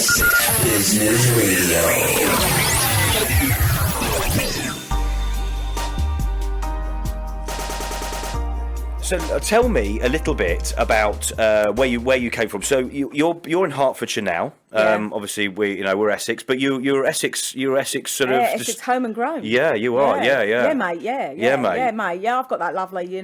Essex Business Radio. So tell me a little bit about where you came from. So you're in Hertfordshire now. Yeah. Obviously we're Essex, but you're Essex sort of Essex home and grown. Yeah, you are. Yeah. Yeah, mate. Yeah, mate. Yeah, mate. Yeah, I've got that lovely,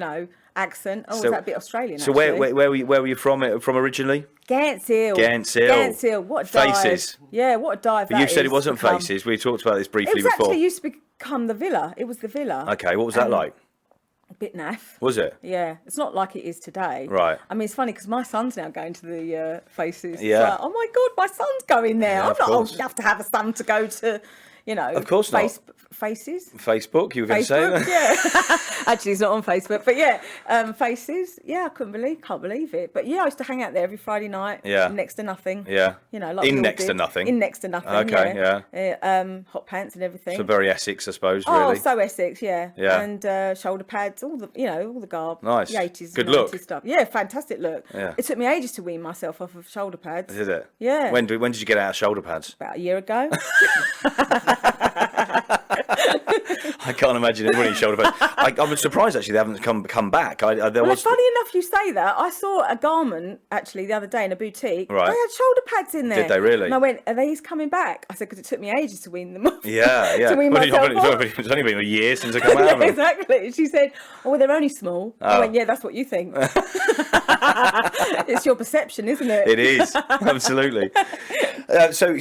accent. Oh, So- is that a bit Australian? So actually? where were you from originally? Gants Hill. Gants Hill. What a dive. Faces. Yeah, what a dive But that you said is it wasn't to become. Faces. We talked about this briefly It was before. actually used to become the Villa. It was the Villa. Okay, what was that like? A bit naff. Was it? Yeah, it's not like it is today. Right. I mean, it's funny because my son's now going to the Faces. It's Yeah. like, oh my God, my son's going there. Yeah, I'm of not old course. enough to have a son to go to, Of course not. Faces. Facebook, you were going to say Facebook, that? yeah. Actually, it's not on Facebook, but yeah, Faces. Yeah, can't believe it. But yeah, I used to hang out there every Friday night. Yeah. Next to nothing. Yeah. Like In we all next to did. nothing? In next to nothing. Okay, Hot pants and everything. So very Essex, I suppose, Oh, really. so Essex, yeah. Yeah. And shoulder pads, all the garb. Nice. The 80s, Good 90s look. stuff. Yeah, fantastic look. Yeah. It took me ages to wean myself off of shoulder pads. Did it? Yeah. When did you get out of shoulder pads? About a year ago. I can't imagine anybody shoulder pads. I'm surprised actually they haven't come back. There Well, was funny enough you say that. I saw a garment actually the other day in a boutique. Right. They had shoulder pads in there. Did they really? And I went, are these coming back? I said, because it took me ages to wean them off. Yeah. to wean myself off. It's only been a year since I come out of Yeah, them. exactly. She said, "Oh, well, they're only small." I Oh. went, "Yeah, that's what you think. It's your perception, isn't it?" It is absolutely. So,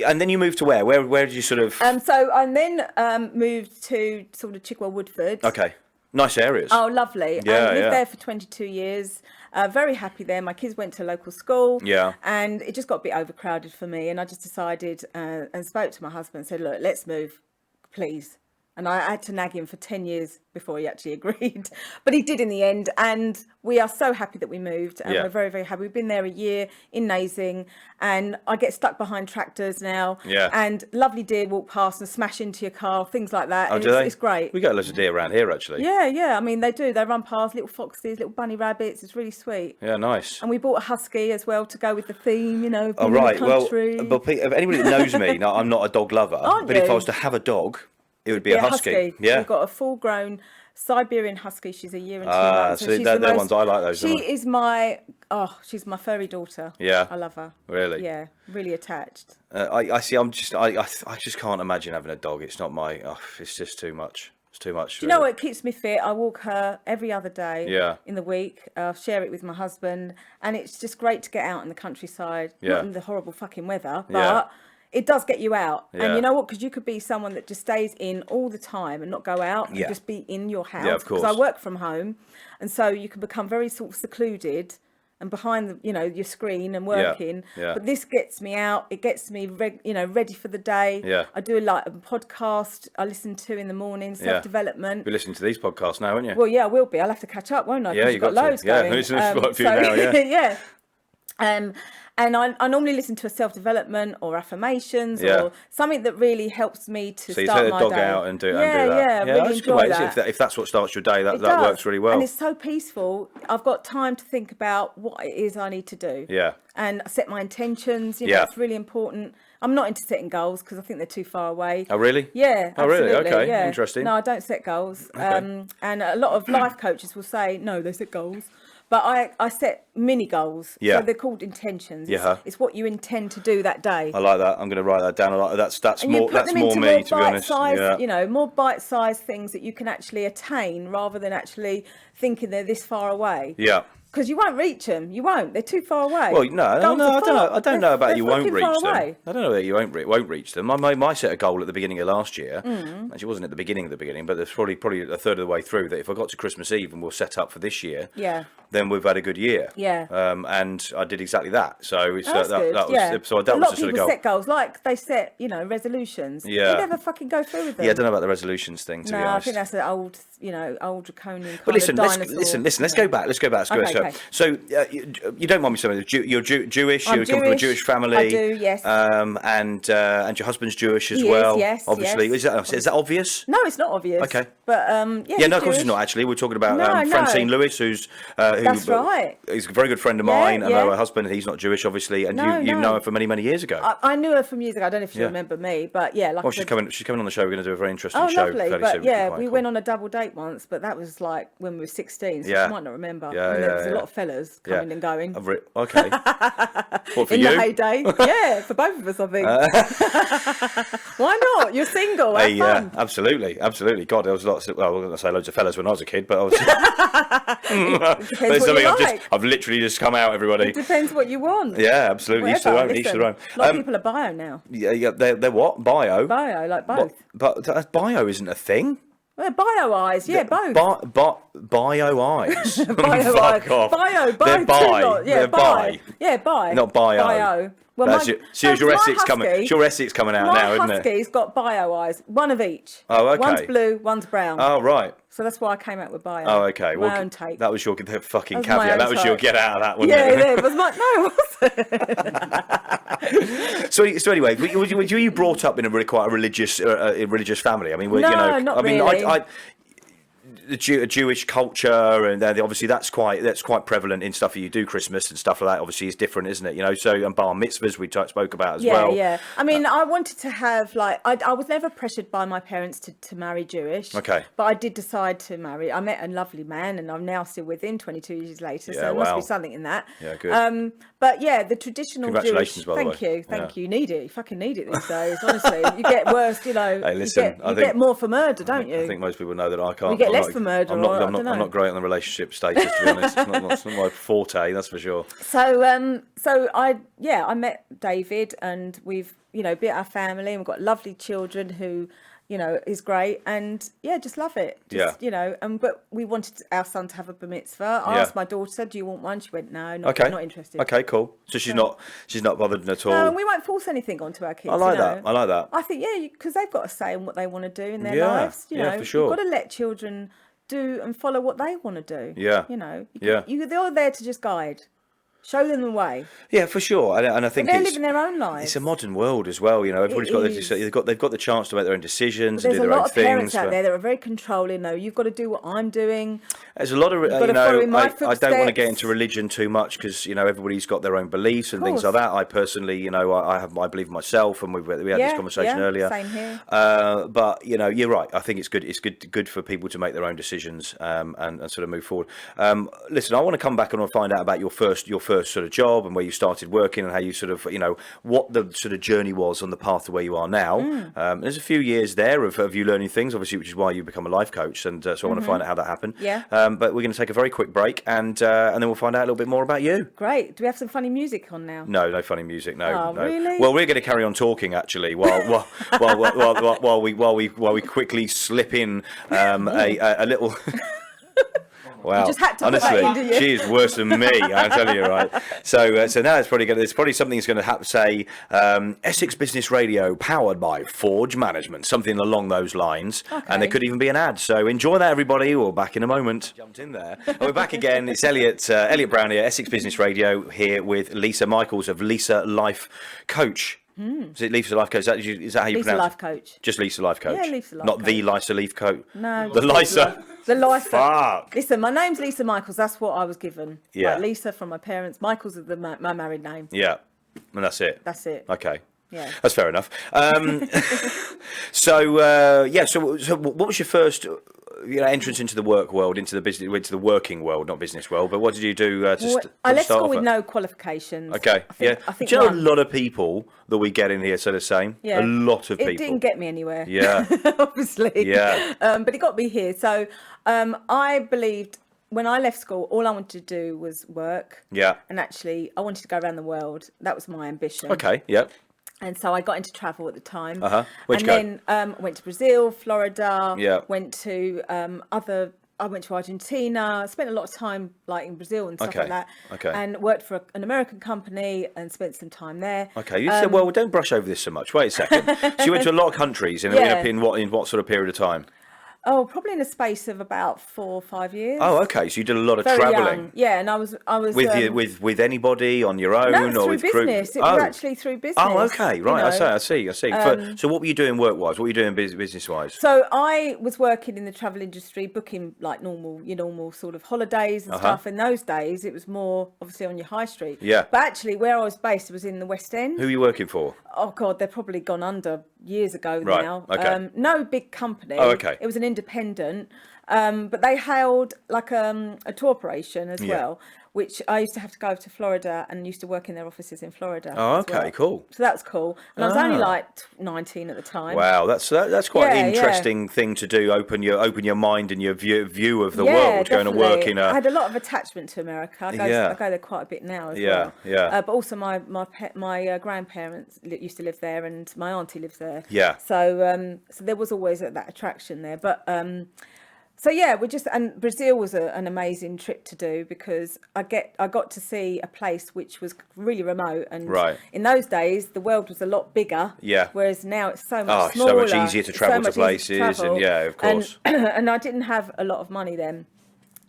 and then you moved to where? Where did you sort of? So I then moved to sort of Chigwell Woodford. Okay, nice areas. Oh, lovely. Yeah, I lived yeah. there for 22 years. Very happy there. My kids went to local school. Yeah. And it just got a bit overcrowded for me. And I just decided and spoke to my husband and said, look, let's move, please. And I had to nag him for 10 years before he actually agreed. But he did in the end. And we are so happy that we moved. And Yeah. we're very, very happy. We've been there a year in Nazing. And I get stuck behind tractors now. Yeah. And lovely deer walk past and smash into your car, things like that. Oh, And do they? It's great. We got loads of deer around here actually. Yeah. I mean, they do. They run past little foxes, little bunny rabbits. It's really sweet. Yeah, nice. And we bought a husky as well to go with the theme, Oh, being right. in the Well, country. but if anybody that knows me, no, I'm not a dog lover. Aren't but if you? I was to have a dog, it would be a husky. Yeah. We've got a full-grown Siberian husky. She's a year and 2 Ah, months. so and she's they're the ones I like those. She is she's my furry daughter. Yeah. I love her. Really? Yeah, really attached. I see. I just can't imagine having a dog. It's not my. It's just too much. It's too much. Do you know what? It keeps me fit. I walk her every other day Yeah. in the week. Share it with my husband. And it's just great to get out in the countryside. Yeah. Not in the horrible fucking weather, but Yeah. it does get you out. Yeah. And you know what? Because you could be someone that just stays in all the time and not go out Yeah. and just be in your house. Yeah, of course. Because I work from home. And so you can become very sort of secluded and behind your screen and working. Yeah. But this gets me out. It gets me ready for the day. Yeah. I do a podcast I listen to in the morning, self-development. You're listening to these podcasts now, aren't you? Well, yeah, I will be. I'll have to catch up, won't I? Yeah, 'Cause you've you've got to. loads Yeah, going. listening to quite a few now, yeah. yeah. And I normally listen to a self-development or affirmations Yeah. or something that really helps me to So you start take the my dog day. out and do that. Yeah, Yeah, really that's a good enjoy way. that. If that's what starts your day, that It does. works really well. And it's so peaceful. I've got time to think about what it is I need to do. Yeah. And set my intentions. Yeah. It's really important. I'm not into setting goals because I think they're too far away. Oh, really? Yeah. Oh, really? absolutely, Okay, yeah. interesting. No, I don't set goals. Okay. And a lot of life coaches will say, no, they set goals. But I set mini goals. Yeah. So they're called intentions. Yeah. It's what you intend to do that day. I like that. I'm going to write that down. I like that. That's And you more. put That's them more into me, more to be honest. bite-sized, Yeah. more bite-sized things that you can actually attain rather than actually thinking they're this far away. Yeah. Because you won't reach them. You won't. They're too far away. Well, no, I don't know about you won't reach them. Away. I don't know that you won't reach them. I set a goal at the beginning of last year. Actually, it wasn't at the beginning, but there's probably a third of the way through that if I got to Christmas Eve and we'll set up for this year, Yeah. then we've had a good year. Yeah. And I did exactly that. So it's That's good. that was yeah. so that a was lot the of sort of people goal. set goals like they set, resolutions. Yeah. They never fucking go through with them. Yeah, I don't know about the resolutions thing, to be No, I honest. think that's an old draconian kind But listen, of dinosaur. listen. Let's go back. Let's go back. Okay, Okay. So you don't mind me saying you're Jewish. I'm You come from a Jewish. Jewish family. I do, yes. And your husband's Jewish as He is, well. yes, Obviously, yes. is that obvious? No, it's not obvious. Okay. But Yeah, no, of course it's not. Actually, we're talking about No. Francine Lewis, who's That's right. He's a very good friend of mine, and yeah. her husband. He's not Jewish, obviously, and No, you no. know her for many years ago. I knew her from years ago. I don't know if you Yeah. remember me, but yeah, like Well, I she's said, coming on the show. We're going to do a very interesting oh, show lovely. fairly But soon. yeah, Quite we cool. went on a double date once, but that was like when we were 16, so Yeah. you might not remember. Yeah, And there was yeah. a lot of fellas Yeah. coming and going. Okay. What for In you? the heyday. Yeah, for both of us, I think. Why not? You're single. Have fun. Absolutely. God, there was lots of, well, I was going to say loads of fellas when I was a kid, but I was... Depends There's what something you like. I've literally just come out, everybody. It depends what you want. Yeah, absolutely. Each to their own. Each to their own. A lot of people are bio now. Yeah, they're what? Bio? Bio, like both. But bio isn't a thing. Well, bio eyes, yeah, both. Bio eyes. Bio eyes. Fuck off. Bio, both. They're bi. Yeah, They're bi. Yeah, bi. Not bio. Bio. Well, That's your Essex coming. husky, It's your Essex coming out now, isn't My it? husky's got bio eyes, one of each. Oh, okay. One's blue, one's brown. Oh, right. So that's why I came out with bio. Oh, okay. My own take. That was your fucking That was my caveat. own That was your take. get out of that, wasn't Yeah, it? yeah, it was my no, it wasn't. So anyway, were you brought up in a really quite a religious family? I mean, No, not really. The Jewish culture, and obviously that's quite prevalent in stuff that you do, Christmas and stuff like that. Obviously, is different, isn't it? You know, so and bar mitzvahs we spoke about as well. Yeah. I mean, I wanted to have I was never pressured by my parents to marry Jewish. Okay. But I did decide to marry. I met a lovely man, and I'm now still with him 22 years later. Yeah, so there must wow. be something in that. Yeah, good. But yeah, the traditional Congratulations, Jewish. by the Thank way. you, thank Yeah. you. Need it. You fucking need it these days. Honestly, you get worse. You know. Hey, listen, you get more for murder, don't you? I think most people know that I can't. We get I'm less not- for murder, I'm not, or I I'm don't not, I'm know. not great on the relationship status, to be honest. It's not my forte, that's for sure. So I met David, and we've built our family, and we've got lovely children who is great, and just love it. But we wanted our son to have a bar mitzvah. I asked my daughter, "Do you want one?" She went, "No, not interested." Okay, cool. So she's not bothered at all. No, and we won't force anything onto our kids. I like that. I think because they've got a say in what they want to do in their Yeah, lives. yeah, for sure. You've got to let children do and follow what they want to do. Yeah. They're there to just guide. Show them the way. Yeah, for sure, and I think They're living their own lives. It's a modern world as well, Everybody's they've got the chance to make their own decisions and do their own things. There's a lot of parents out there that are very controlling. No, you've got to do what I'm doing. There's a lot of got to follow in my I don't want to footsteps. get into religion too much because everybody's got their own beliefs and things like that. I personally, I believe in myself, and we had this conversation earlier. Same here. But you're right. I think it's good. It's good for people to make their own decisions and sort of move forward. Listen, I want to come back and find out about your first sort of job and where you started working and how you sort of what the sort of journey was on the path to where you are now. There's a few years there of you learning things, obviously, which is why you become a life coach, and so I want to find out how that happened. Yeah. But we're going to take a very quick break, and then we'll find out a little bit more about you. Great. Do we have some funny music on now? No funny music. No. Really? Well, we're going to carry on talking actually while we quickly slip in a little. Wow! You just had to honestly, put that in, didn't you? she is worse than me. I tell you, right? So now it's probably something that's going to have to say Essex Business Radio, powered by Forge Management, something along those lines. Okay. And there could even be an ad. So enjoy that, everybody. We're back in a moment. Jumped in there. And we're back again. It's Elliot Browne here, Essex Business Radio, here with Lisa Michaels of Lisa Life Coach. Is it Lisa Life Coach? Is that how you Lisa pronounce it? Life Coach. Just Lisa Life Coach. Yeah, Lisa Life Not Coach. the Lisa Leaf Coach. No. The Lisa. The Lisa. Fuck. Listen, my name's Lisa Michaels. That's what I was given. Yeah. Like Lisa from my parents. Michaels is my married name. Yeah. And that's it. That's it. Okay. Yeah. That's fair enough. So what was your first entrance into the work world, into the working world, not business world? But what did you do I left start school off with at? no qualifications. Okay. I think Do you know a one. lot of people that we get in here say the same? Yeah. A lot of people. It didn't get me anywhere. Yeah. Obviously. Yeah. But it got me here. So I believed when I left school, all I wanted to do was work. Yeah. And actually, I wanted to go around the world. That was my ambition. Okay. Yeah. And so I got into travel at the time. Where'd you go? And then went to Brazil, Florida. Yeah. Went to I went to Argentina. Spent a lot of time like in Brazil and stuff Okay. like that. Okay. And worked for an American company and spent some time there. Okay. You said, well, don't brush over this so much. Wait a second. So you went to a lot of countries in Yeah. in what sort of period of time? Oh, probably in a space of about 4 or 5 years. Oh, okay. So you did a lot of Very travelling. young. Yeah, and I was With anybody on your own no, or through with business. group? It was actually through business. Oh, okay, right. You know. I see. So what were you doing work-wise? What were you doing business-wise? So I was working in the travel industry, booking like your normal sort of holidays and stuff. In those days, it was more obviously on your high street. Yeah. But actually, where I was based was in the West End. Who are you working for? Oh God, they're probably gone under years ago Right, now. okay. No big company. Oh, okay. It was an independent, but they held like a tour operation as well, which I used to have to go to Florida and used to work in their offices in Florida. Oh, as okay, well. cool. So that's cool. And I was only like 19 at the time. Wow, that's quite an Yeah, interesting thing to do. Open your mind and your view of the Yeah, world. definitely. Going to work in I a had a lot of attachment to America. I go there quite a bit now as well. Yeah. But also my grandparents used to live there, and my auntie lives there. Yeah. So there was always that attraction there. But so yeah, and Brazil was an amazing trip to do because I got to see a place which was really remote, and in those days the world was a lot bigger. Yeah. Whereas now it's so much smaller. So much easier to travel to places, and of course. And I didn't have a lot of money then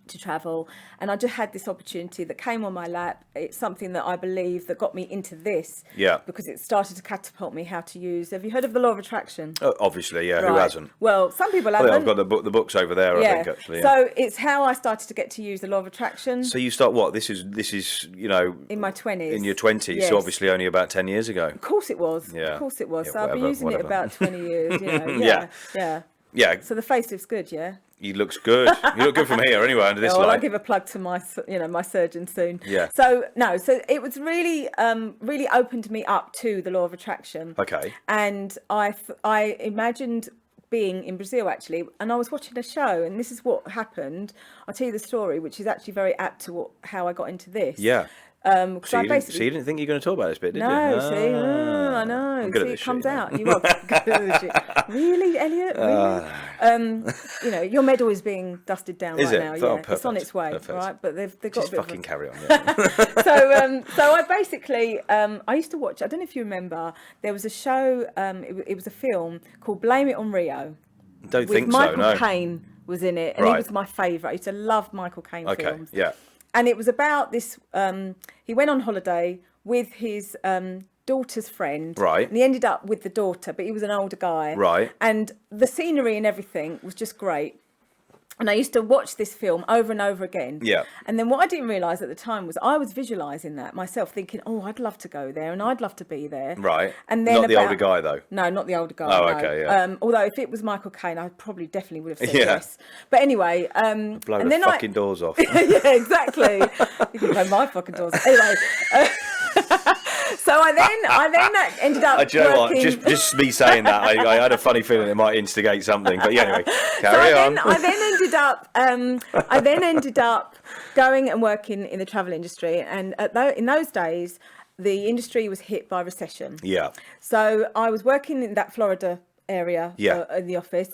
to travel, and I just had this opportunity that came on my lap. It's something that I believe that got me into this, because it started to catapult me how to use. Have you heard of the law of attraction? Oh, obviously, yeah. Right. Who hasn't? Well, some people haven't. I've got the books over there. I think actually. So it's how I started to get to use the law of attraction. So you start what? This is in my 20s. In your 20s, yes. So obviously only about 10 years ago. Of course it was. Yeah. Of course it was. Yeah, so I've been using it about 20 years. Yeah. So the facelif's good, yeah. You looks good. You look good from here, anyway. Under this light. I'll give a plug to my surgeon soon. Yeah. So it was really, really opened me up to the law of attraction. Okay. And I imagined being in Brazil actually, and I was watching a show, and this is what happened. I'll tell you the story, which is actually very apt to how I got into this. Yeah. So you didn't think you were going to talk about this bit, did you? No, I know. See, it comes out. You are good at this shit. Really, Elliot? Really? Your medal is being dusted down now. Yeah, it's on its way, right? But they've got just a bit fucking carry on. So I basically, I used to watch. I don't know if you remember. There was a show. It was a film called Blame It on Rio. Don't think so. Michael Caine was in it, and he was my favourite. I used to love Michael Caine films. Yeah. And it was about this, he went on holiday with his daughter's friend. Right. And he ended up with the daughter, but he was an older guy. Right. And the scenery and everything was just great. And I used to watch this film over and over again. Yeah. And then what I didn't realise at the time was I was visualising that myself, thinking, oh, I'd love to go there and I'd love to be there. Right. And then not the older guy, though. No, not the older guy. Oh, okay, yeah. Although if it was Michael Caine, I probably definitely would have said yes. But anyway, blow the fucking doors off. Yeah, exactly. You can blow my fucking doors. Anyway. So I then ended up working... Just me saying that, I had a funny feeling it might instigate something. But yeah, anyway, carry on. I then ended up going and working in the travel industry, and in those days, the industry was hit by recession. Yeah. So I was working in that Florida area in the office.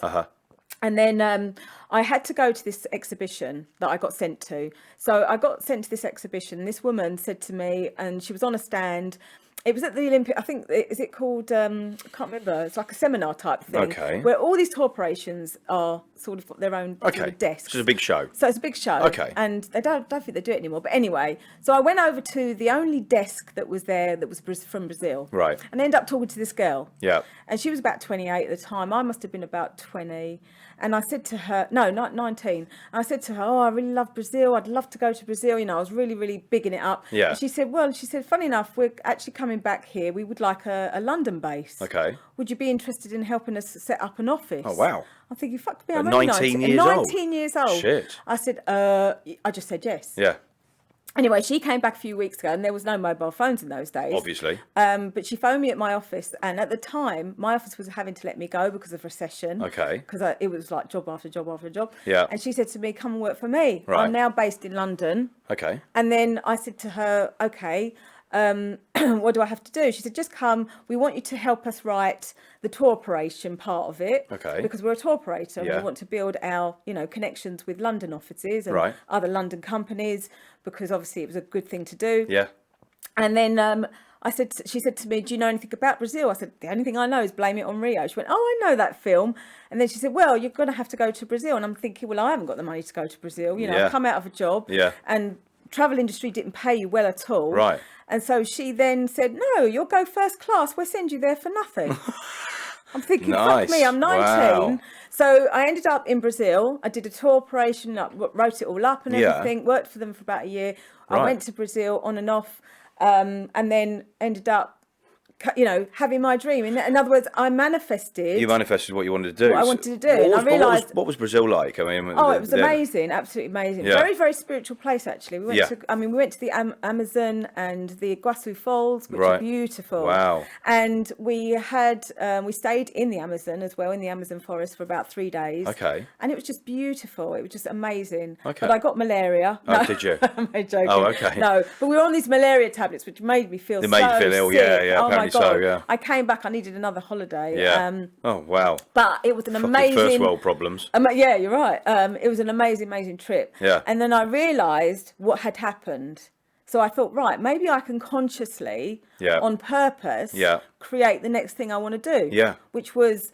And then I had to go to this exhibition that I got sent to. So I got sent to this exhibition. This woman said to me, and she was on a stand. It was at the Olympic, I think, is it called, I can't remember. It's like a seminar type thing. Okay. Where all these tour operations are sort of their own sort of desks. So it's a big show. So it's a big show. Okay. And they don't think they do it anymore. But anyway, so I went over to the only desk that was there that was from Brazil. Right. And I ended up talking to this girl. Yeah. And she was about 28 at the time. I must have been about 20. And I said to her, no, not 19. And I said to her, oh, I really love Brazil. I'd love to go to Brazil. I was really, really bigging it up. Yeah. And she said, funny enough, we're actually coming back here. We would like a London base. Okay. Would you be interested in helping us set up an office? Oh, wow. I'm thinking, fuck me, I'm only 19 years old. 19 years old. Shit. I said, I just said yes. Yeah. Anyway, she came back a few weeks ago, and there was no mobile phones in those days. Obviously. But she phoned me at my office, and at the time, my office was having to let me go because of recession. Okay. Because it was like job after job after job. Yeah. And she said to me, come and work for me. Right. I'm now based in London. Okay. And then I said to her, okay, what do I have to do? She said, just come. We want you to help us write the tour operation part of it. Okay. Because we're a tour operator. Yeah. We want to build our, connections with London offices and other London companies, because obviously it was a good thing to do. Yeah. And then she said to me, do you know anything about Brazil? I said, the only thing I know is Blame It on Rio. She went, oh, I know that film. And then she said, well, you're going to have to go to Brazil. And I'm thinking, well, I haven't got the money to go to Brazil. You know, I've come out of a job and travel industry didn't pay you well at all. Right. And so she then said, no, you'll go first class. We'll send you there for nothing. I'm thinking, fuck me, I'm 19. Wow. So I ended up in Brazil. I did a tour operation, wrote it all up and everything, worked for them for about a year. I went to Brazil on and off, and then ended up, you know, having my dream. In other words, I manifested. You manifested what you wanted to do. What I wanted to do. And I realised. What was Brazil like? I mean, it was amazing, absolutely amazing. Yeah. Very, very spiritual place, actually. We went to the Amazon and the Iguazu Falls, which are beautiful. Wow. And we stayed in the Amazon as well, in the Amazon forest for about 3 days. Okay. And it was just beautiful. It was just amazing. Okay. But I got malaria. Oh, did you? I'm joking. Oh, okay. No, but we were on these malaria tablets, which made me feel They made you feel ill, sick. yeah, Oh my God. So, yeah. I came back, I needed another holiday. Yeah. Oh, wow. But it was an amazing... First world problems. Yeah, you're right. It was an amazing, amazing trip. Yeah. And then I realised what had happened. So I thought, right, maybe I can consciously, on purpose, create the next thing I want to do. Yeah. Which was...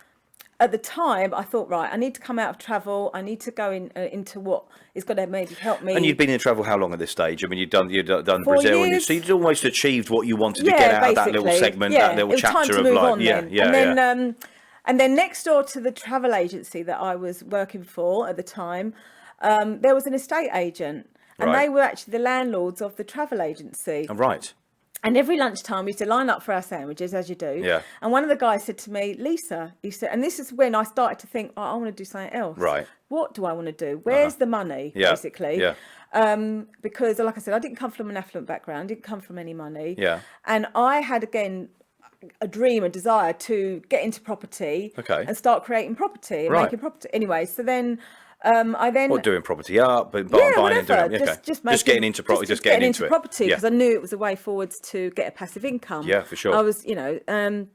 At the time, I thought, right, I need to come out of travel. I need to go into what is going to maybe help me. And you'd been in travel how long at this stage? I mean, you'd done 4 Brazil, years. So you'd almost achieved what you wanted to get out of that little segment, that little chapter of life. And then next door to the travel agency that I was working for at the time, there was an estate agent, and they were actually the landlords of the travel agency. Oh, right. And every lunchtime we used to line up for our sandwiches, as you do. Yeah. And one of the guys said to me, Lisa, he said, and this is when I started to think, I want to do something else. Right. What do I want to do? Where's the money, basically? Yeah. Because, like I said, I didn't come from an affluent background, didn't come from any money. Yeah. And I had, again, a dream, a desire to get into property and start creating property and making property. Anyway, so then... doing property up, but buying and doing it. Just getting into property, just getting into property, because I knew it was a way forwards to get a passive income. Yeah, for sure. I was, and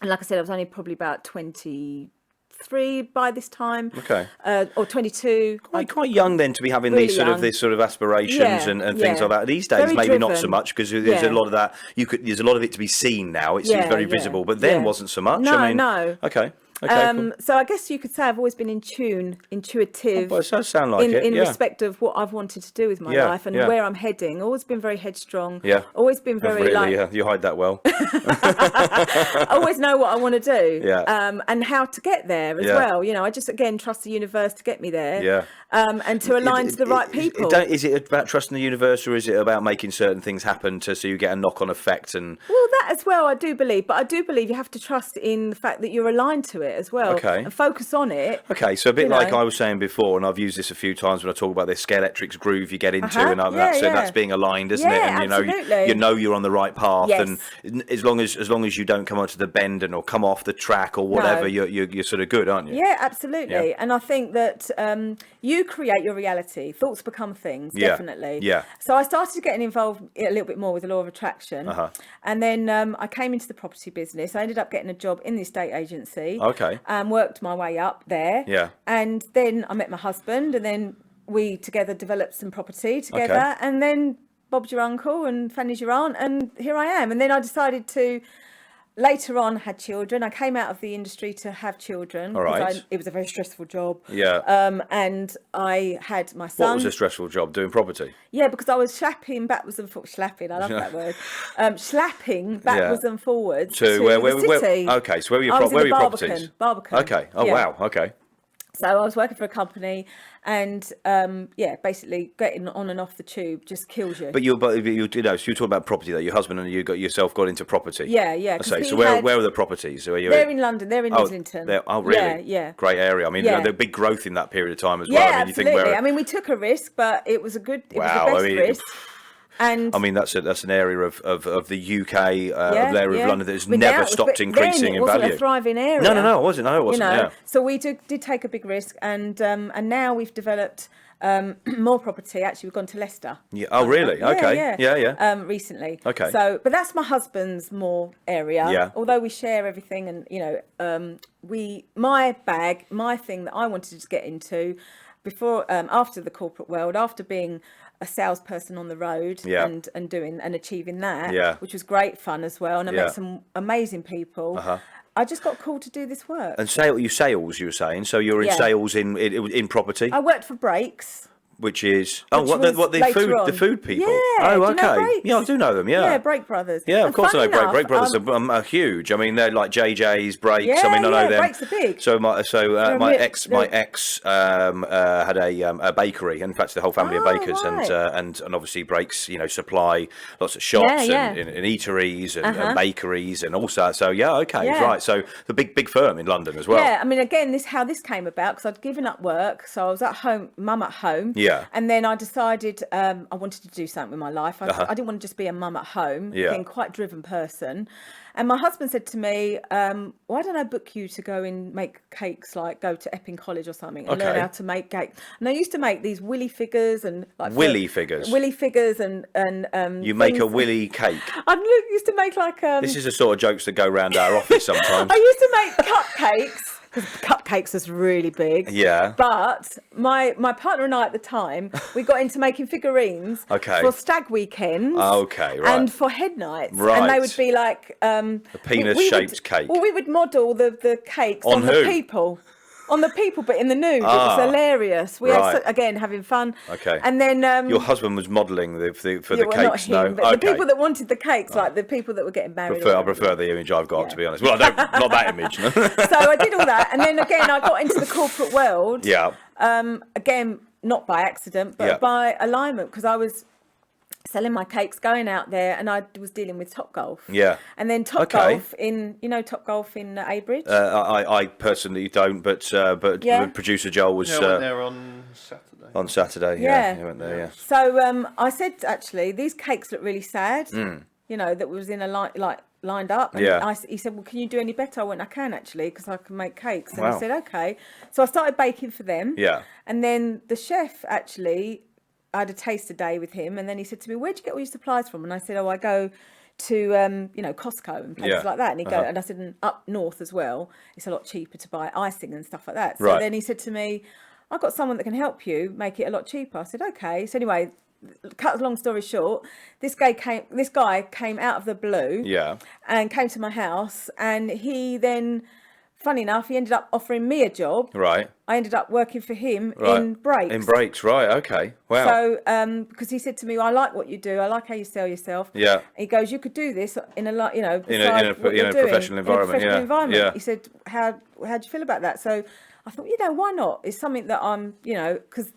like I said, I was only probably about 23 by this time. Okay. Or 22. Quite young then to be having really these sort of aspirations and things like that. These days, very maybe driven. not so much, because there's a lot of that. There's a lot of it to be seen now. It's very visible, but then wasn't so much. No. Okay. Okay, cool. So I guess you could say I've always been intuitive. Well, it does sound like it. In respect of what I've wanted to do with my life and where I'm heading. Always been very headstrong. Yeah. Always been very you hide that well. I always know what I want to do. Yeah. And how to get there as well. You know, I just again trust the universe to get me there. Yeah. And to align to the right people. Is it about trusting the universe, or is it about making certain things happen so you get a knock-on effect? And well, that as well, I do believe. But I do believe you have to trust in the fact that you're aligned to it as well. Okay. And focus on it. Okay, so a bit like I was saying before, and I've used this a few times when I talk about this Scalextric's groove you get into, and that's being aligned, isn't it? And absolutely. you know you're on the right path, Yes. and as long as you don't come onto the bend or come off the track or whatever, you're sort of good, aren't you? Yeah, absolutely. And I think that you create your reality. Thoughts become things, definitely. Yeah. So I started getting involved a little bit more with the law of attraction. And then I came into the property business. I ended up getting a job in the estate agency. Okay. And worked my way up there. Yeah. And then I met my husband, and then we together developed some property together. Okay. And then Bob's your uncle and Fanny's your aunt, and here I am. And then I decided to... Later on, had children. I came out of the industry to have children. All right. It was a very stressful job. Yeah. And I had my son. What was a stressful job, doing property? Yeah, because I was slapping backwards and forwards. Slapping, I love that word. Slapping backwards and forwards to the city. Okay, so where were your properties? Barbican. Okay. Oh, wow. Okay. So I was working for a company, and basically getting on and off the tube just kills you. But so you were talking about property that your husband and you got into property. Yeah. I say. So where are the properties? They're in London. They're in Islington. Oh, really? Yeah. Great area. I mean, there's big growth in that period of time as well. Yeah, absolutely. I mean, we took a risk, but it was a good. It was the best risk. And I mean, that's an area of the UK, area of London that has never stopped increasing in value. It wasn't a thriving area. No, it wasn't. Yeah. So we did take a big risk, and now we've developed more property. Actually, we've gone to Leicester. Yeah. Oh, really? Okay. Yeah. Recently. Okay. So, but that's my husband's more area. Yeah. Although we share everything, and my thing that I wanted to get into before, after the corporate world, after being a salesperson on the road and achieving that, which was great fun as well. And I met some amazing people. I just got called to do this work. And sales, you were saying, so you're in sales in property? I worked for Brakes. Which is the food people? Yeah. Oh, do you know okay. Brakes? Yeah, I do know them. Yeah. Yeah, Brake Brothers. Yeah, of And course I know funny enough, Brake Brothers are huge. I mean, they're like JJ's, Brakes. Yeah, I mean, I know them. Brakes are big. So my ex had a bakery. In fact, the whole family are bakers, right. and obviously Brakes, supply lots of shops and eateries and bakeries and also. So right. So the big firm in London as well. Yeah, I mean, again, how this came about because I'd given up work, so I was at home, mum at home. Yeah. And then I decided I wanted to do something with my life. I didn't want to just be a mum at home. Yeah. Being quite a driven person. And my husband said to me, why don't I book you to go and make cakes, like go to Epping College or something and learn how to make cake. And I used to make these willy figures and like willy figures and you make a willy cake. I used to make like this is the sort of jokes that go around our office sometimes. I used to make cupcakes. Because cupcakes was really big. Yeah. But my partner and I at the time, we got into making figurines for stag weekends. Okay, right. And for head nights. Right. And they would be like... a penis-shaped cake. Well, we would model the cakes on the people. On the people, but in the nude. It was hilarious. We had, again, having fun. Okay. And then... your husband was modelling the cakes, not him, no? But the people that wanted the cakes, like the people that were getting married. I prefer the image I've got, to be honest. Well, I don't, not that image. No? So I did all that. And then, again, I got into the corporate world. Yeah. Again, not by accident, but by alignment, because I was selling my cakes, going out there, and I was dealing with Topgolf. Yeah. And then Topgolf Topgolf in Abridge. I personally don't, but producer Joel was went there on Saturday. On Saturday, he went there. Yeah. So I said, actually, these cakes look really sad. That was in a lined up. And he said, well, can you do any better? I went, I can actually, because I can make cakes. And he said, okay. So I started baking for them. Yeah. And then the chef actually, I had a taster day with him, and then he said to me, where'd you get all your supplies from? And I said, I go to Costco and places like that. And and I said, and up north as well, it's a lot cheaper to buy icing and stuff like that. So then he said to me, I've got someone that can help you make it a lot cheaper. I said, okay. So anyway, cut a long story short, this guy came out of the blue and came to my house, and he then, funny enough, he ended up offering me a job. Right. I ended up working for him in Brakes. In Brakes, right, okay. Wow. So, because he said to me, I like what you do. I like how you sell yourself. Yeah. He goes, you could do this in a professional environment. Yeah. He said, how do you feel about that? So I thought, why not? It's something that I'm, because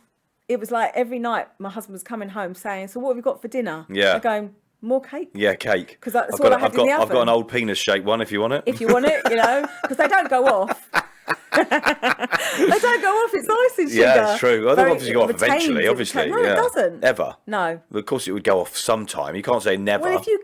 it was like every night my husband was coming home saying, so what have you got for dinner? Yeah. I'm going, more cake. Yeah, cake. Because that's all I had in the oven. I've got an old penis-shaped one if you want it. If you want it, because they don't go off. They don't go off. It's icing sugar. Yeah, it's true. Well, they'll obviously go off eventually, obviously. No, it doesn't. Ever? No. Of course it would go off sometime. You can't say never. Well, if you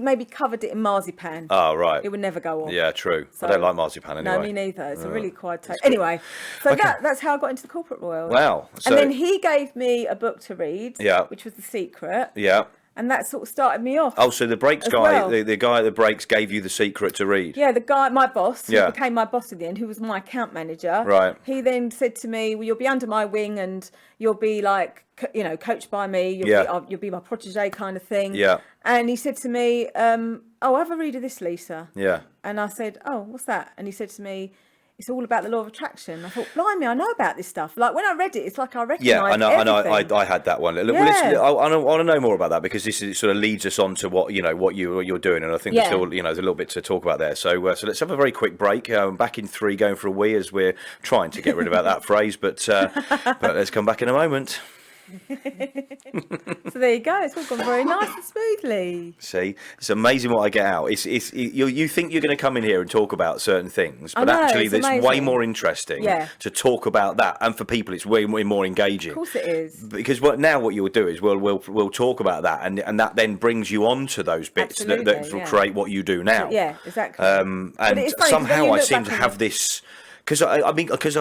maybe covered it in marzipan. Oh, right. It would never go off. Yeah, true. So, I don't like marzipan anyway. No, me neither. It's a really quiet taste. Anyway, so that's how I got into the corporate world. Wow. And then he gave me a book to read, which was The Secret. Yeah. And that sort of started me off. Oh, so the Brakes guy, the guy at the Brakes gave you The Secret to read? Yeah, the guy, my boss, who became my boss in the end, who was my account manager. Right. He then said to me, well, you'll be under my wing and you'll be like, coached by me. You'll be my protege kind of thing. Yeah. And he said to me, have a read of this, Lisa. Yeah. And I said, oh, what's that? And he said to me, it's all about the law of attraction. I thought, blimey, I know about this stuff. Like when I read it, it's like I recognise everything. I had that one. Listen, I want to know more about that because this sort of leads us on to what you're doing, and I think there's still there's a little bit to talk about there. So let's have a very quick break. Back in 3, going for a wee, as we're trying to get rid of that phrase, but let's come back in a moment. So there you go. It's all gone very nice and smoothly. See, it's amazing what I get out. You think you're going to come in here and talk about certain things, but actually, it's way more interesting to talk about that, and for people, it's way more engaging. Of course, it is. Because what you'll do is we'll talk about that, and that then brings you on to those bits that create what you do now. Yeah, exactly. And somehow I seem to have this. Because I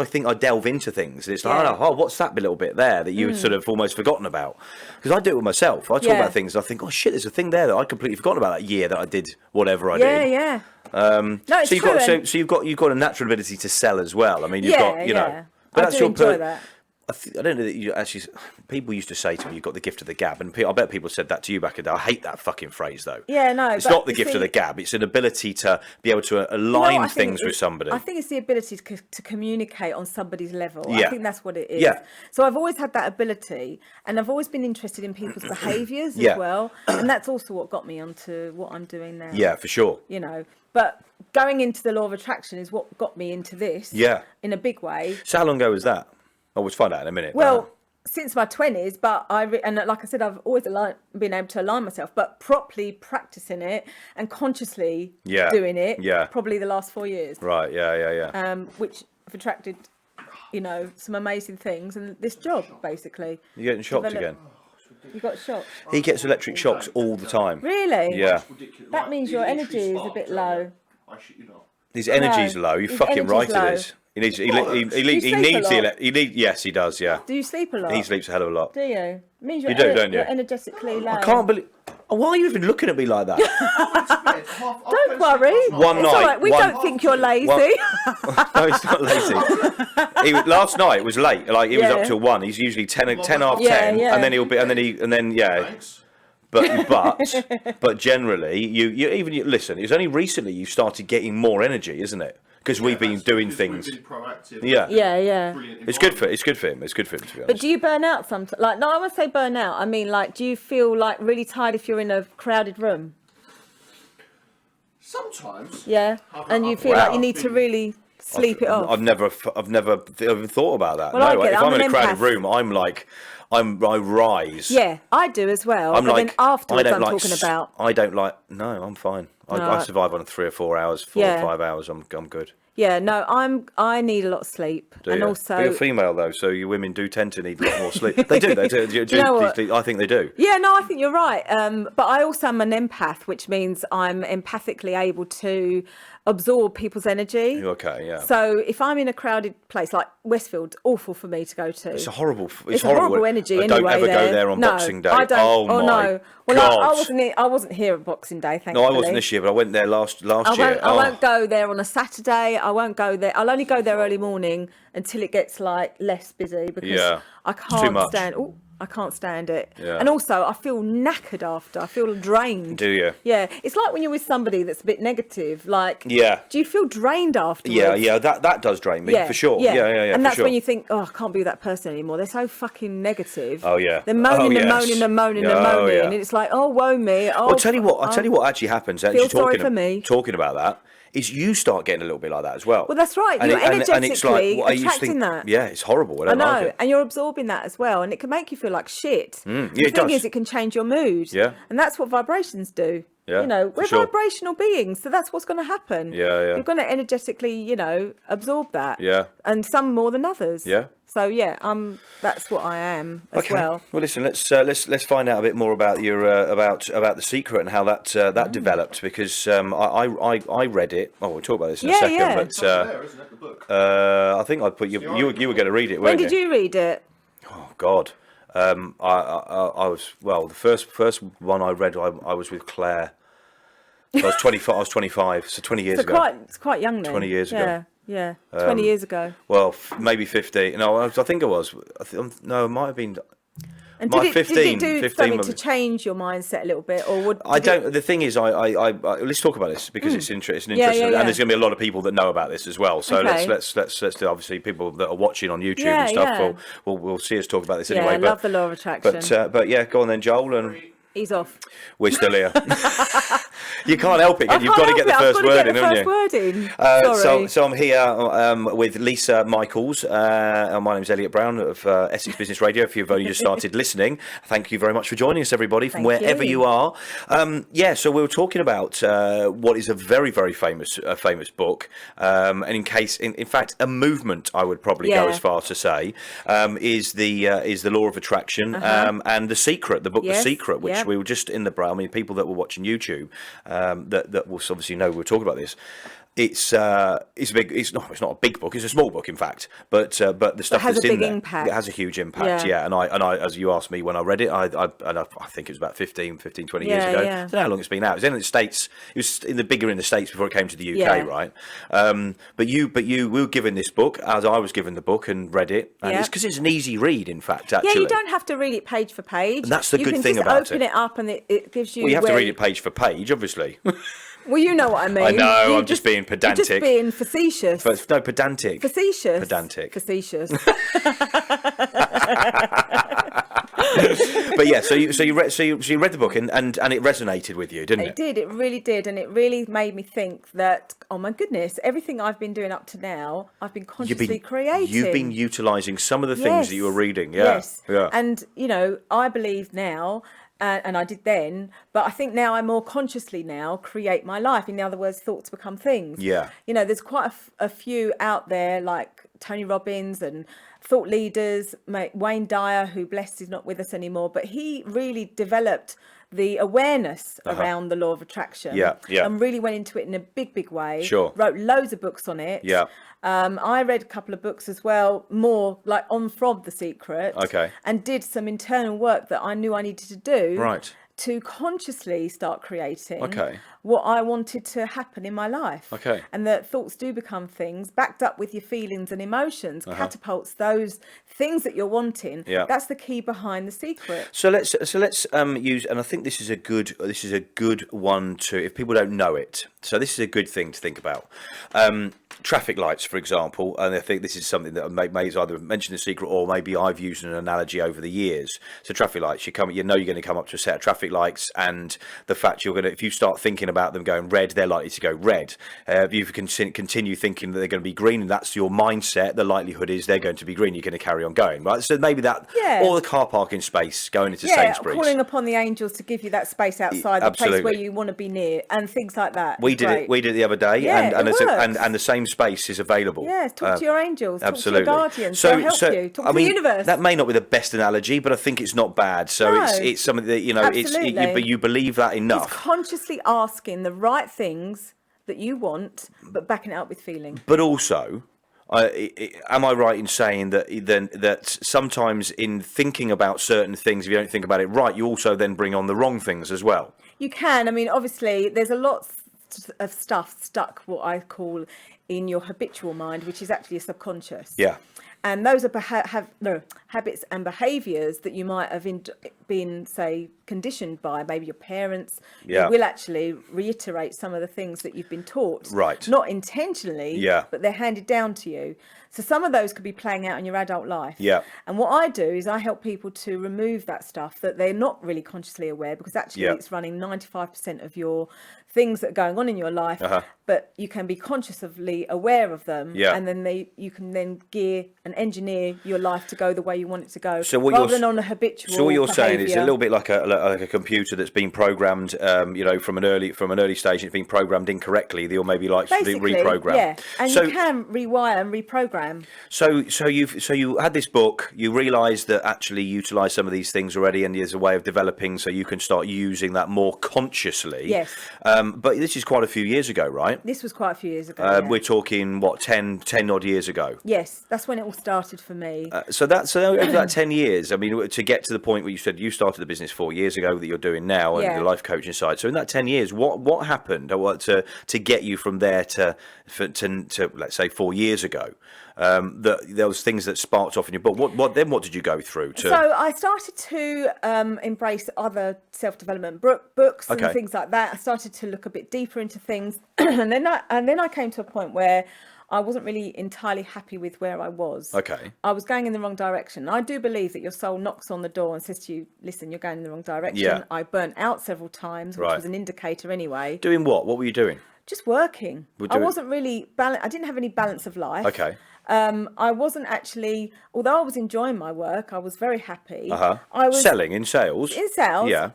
think I delve into things. It's like, what's that little bit there that you'd sort of almost forgotten about? Because I do it with myself. I talk about things. And I think, oh shit, there's a thing there that I completely forgotten about that year that I did whatever I did. Yeah. No, it's true. So you've got a natural ability to sell as well. I mean, you've got. But I do enjoy that. I don't know that you actually. People used to say to me, "You've got the gift of the gab," and I bet people said that to you back in the day. I hate that fucking phrase, though. Yeah, no, it's not the gift of the gab. It's an ability to be able to align things with somebody. I think it's the ability to communicate on somebody's level. Yeah. I think that's what it is. Yeah. So I've always had that ability, and I've always been interested in people's behaviours as well, and that's also what got me onto what I'm doing now. Yeah, for sure. You know, but going into the law of attraction is what got me into this. Yeah. In a big way. So how long ago was that? Oh, we'll find out in a minute. Well, since my 20s, but and like I said, I've always been able to align myself, but properly practicing it and consciously doing it. Yeah. Probably the last 4 years. Right. Yeah. Which have attracted, some amazing things, and this job basically. You're getting shocked again. You got shocked. He gets electric shocks all the time. Really? Yeah. That means your energy is a bit low. His energy's low. You're fucking right it is. He needs. He needs the. Yes, he does. Yeah. Do you sleep a lot? He sleeps a hell of a lot. Do you? It means you do, don't you? You're energetically low. I can't believe. Why are you even looking at me like that? Don't worry. One night. All right. We don't think you're lazy. No, he's not lazy. Last night was late. Like he was up till 1. He's usually 10 half 10, and then he'll be, and then Thanks. But generally, you listen. It's only recently you started getting more energy, isn't it? Because we've been doing things. We've been proactive. Yeah. It's good for him. It's good for him, to be honest. But do you burn out sometimes? Like, no, I won't say burn out. I mean, like, do you feel like really tired if you're in a crowded room? Sometimes. Yeah. And you feel like you need to really sleep it off. I've never even thought about that. Well, no, if I'm in a crowded room, I rise. Yeah, I do as well. But then afterwards, I'm talking about. I don't like. No, I'm fine. I survive on 3 or 4 hours, 4 or 5 hours. I'm good. Yeah, no, I need a lot of sleep, and also. But you're female though, so you women do tend to need a lot more sleep. They do. You know what? I think they do. Yeah, no, I think you're right. But I also am an empath, which means I'm empathically able to absorb people's energy. Okay, yeah. So if I'm in a crowded place like Westfield's awful for me to go to. It's horrible. It's horrible energy anyway. Don't ever go there on Boxing Day. I don't. Oh my no. Well, God. I wasn't here at Boxing Day. Thankfully. No, I wasn't this year, but I went there last year. I won't go there on a Saturday. I won't go there. I'll only go there early morning until it gets like less busy because I can't stand. I can't stand it. Yeah. And also, I feel knackered after. I feel drained. Do you? Yeah. It's like when you're with somebody that's a bit negative. Like, yeah. Do you feel drained afterwards? Yeah. That does drain me for sure. Yeah. And that's when you think, oh, I can't be with that person anymore. They're so fucking negative. Oh yeah. They're moaning and moaning and moaning and moaning, and it's like, oh, woe me. Oh, I'll tell you what actually happens. Feel sorry for me. Talking about that. Is you start getting a little bit like that as well. Well, that's right. You're energetically attracting that. Yeah, it's horrible. I know, like it. And you're absorbing that as well, and it can make you feel like shit. The thing is, it can change your mood. Yeah. And that's what vibrations do. Yeah, we're vibrational beings, so that's what's going to happen. Yeah. You're going to energetically, absorb that. Yeah. And some more than others. Yeah. So that's what I am as well. Well, listen, let's find out a bit more about your about The Secret and how that developed, because I read it. Oh, we'll talk about this in a second. Yeah. But There, isn't it, the book? I think I'd put you were going to read it. When did you read it? Oh God. I was the first one I read. I was with Claire. I was 25. I was 25. So 20 years ago. It's quite young then. 20 years ago. Yeah. 20 years ago. Well, maybe 50. No, I think I was. No, it might have been. And did it do 15 something to change your mindset a little bit, or would I don't? The thing is, I let's talk about this because it's interesting, Yeah. and there's going to be a lot of people that know about this as well. So Okay. let's do. Obviously, people that are watching on YouTube and stuff will see us talk about this anyway. I love the law of attraction. But yeah, go on then, Joel, and he's off. we're still here. You can't help it. You've got to get the first word in, haven't you? Sorry. So I'm here with Lisa Michaels. My name's Elliot Browne of Essex Business Radio. If you've only just started listening, thank you very much for joining us, everybody, from wherever you are. So we were talking about what is a very, very famous book, and in fact, a movement. I would probably go as far to say is the Law of Attraction and The Secret, the book The Secret, which we were just in the brow. I mean, people that were watching YouTube that will obviously know we're talking about this. It's big. It's not a big book. It's a small book, in fact. But the stuff has that's a in big there, impact. it has a huge impact. Yeah. And I, as you asked me when I read it, I think it was about 15, 20 years ago. Yeah. I don't know how long it's been out. It was in the States. It was in the States before it came to the UK, right? But you were given this book, as I was given the book and read it, and it's because it's an easy read. In fact, actually, yeah, you don't have to read it page for page. And that's the good thing about it. You can just open it up, and it gives you. Well, you have to read it page for page, obviously. Well, you know what I mean. I know, I'm just being pedantic. You're just being facetious. No, pedantic. Facetious. Pedantic. Facetious. But yeah, so you read the book and it resonated with you, didn't it? It did. It really did, and it really made me think that, oh my goodness, everything I've been doing up to now, I've been consciously creating. You've been utilising some of the things that you were reading. Yeah. Yes. Yeah. And I believe now. And I did then, but I think now I more consciously now create my life. In other words, thoughts become things. Yeah. There's quite a few out there like Tony Robbins and thought leaders, Wayne Dyer, who blessed is not with us anymore, but he really developed the awareness around the law of attraction. Yeah. And really went into it in a big way. Sure. Wrote loads of books on it. Yeah. I read a couple of books as well, more like on from The Secret. Okay. And did some internal work that I knew I needed to do. Right. To consciously start creating Okay. what I wanted to happen in my life. Okay. And that thoughts do become things, backed up with your feelings and emotions, catapults those things that you're wanting. Yeah. That's the key behind The Secret. So let's use, and I think this is a good one to, if people don't know it. So this is a good thing to think about. Traffic lights, for example, and I think this is something that may either mention The Secret or maybe I've used an analogy over the years. So traffic lights, you're going to come up to a set of traffic lights, and the fact if you start thinking about them going red, they're likely to go red. If you continue thinking that they're going to be green, and that's your mindset, the likelihood is they're going to be green. You're going to carry on going, right? So maybe that, or the car parking space going into Sainsbury's. Calling upon the angels to give you that space outside the place where you want to be near, and things like that. We did it the other day, and the same space is available. Yes, talk to your angels, absolutely. Talk to your guardians, they'll help you. Talk to the universe. That may not be the best analogy, but I think it's not bad. So it's something that but you believe that enough. It's consciously asking the right things that you want, but backing it up with feeling. But also, am I right in saying that sometimes in thinking about certain things, if you don't think about it right, you also then bring on the wrong things as well? You can. I mean, obviously, there's a lot of stuff stuck, what I call, in your habitual mind, which is actually a subconscious. Yeah. And those are habits and behaviours that you might have been, say, conditioned by maybe your parents. Yeah. You will actually reiterate some of the things that you've been taught. Right. Not intentionally, but they're handed down to you. So some of those could be playing out in your adult life. Yeah. And what I do is I help people to remove that stuff that they're not really consciously aware, because actually it's running 95% of your things that are going on in your life, but you can be consciously aware of them, and then you can then gear and engineer your life to go the way you want it to go, so rather than on a habitual. So what you're saying is behaviour. a little bit like a computer that's been programmed, from an early stage, it's been programmed incorrectly. They'll maybe reprogram. Yeah, and you can rewire and reprogram. So you had this book, you realised that actually you utilise some of these things already, and there's a way of developing so you can start using that more consciously. Yes. But this is quite a few years ago, right? This was quite a few years ago. We're talking, 10 odd years ago? Yes, that's when it all started for me. So over that 10 years, I mean, to get to the point where you said you started the business 4 years ago that you're doing now, and the life coaching side. So in that 10 years, what happened to get you from there to let's say 4 years ago? That there was things that sparked off in your book. What did you go through? So I started to embrace other self-development books and things like that. I started to look a bit deeper into things, and then I came to a point where I wasn't really entirely happy with where I was. Okay. I was going in the wrong direction. I do believe that your soul knocks on the door and says to you, listen, you're going in the wrong direction. Yeah. I burnt out several times, which was an indicator anyway. Doing what? What were you doing? Just working. I wasn't really I didn't have any balance of life. Okay. I wasn't actually, although I was enjoying my work, I was very happy. I was selling in sales. in sales. Yeah.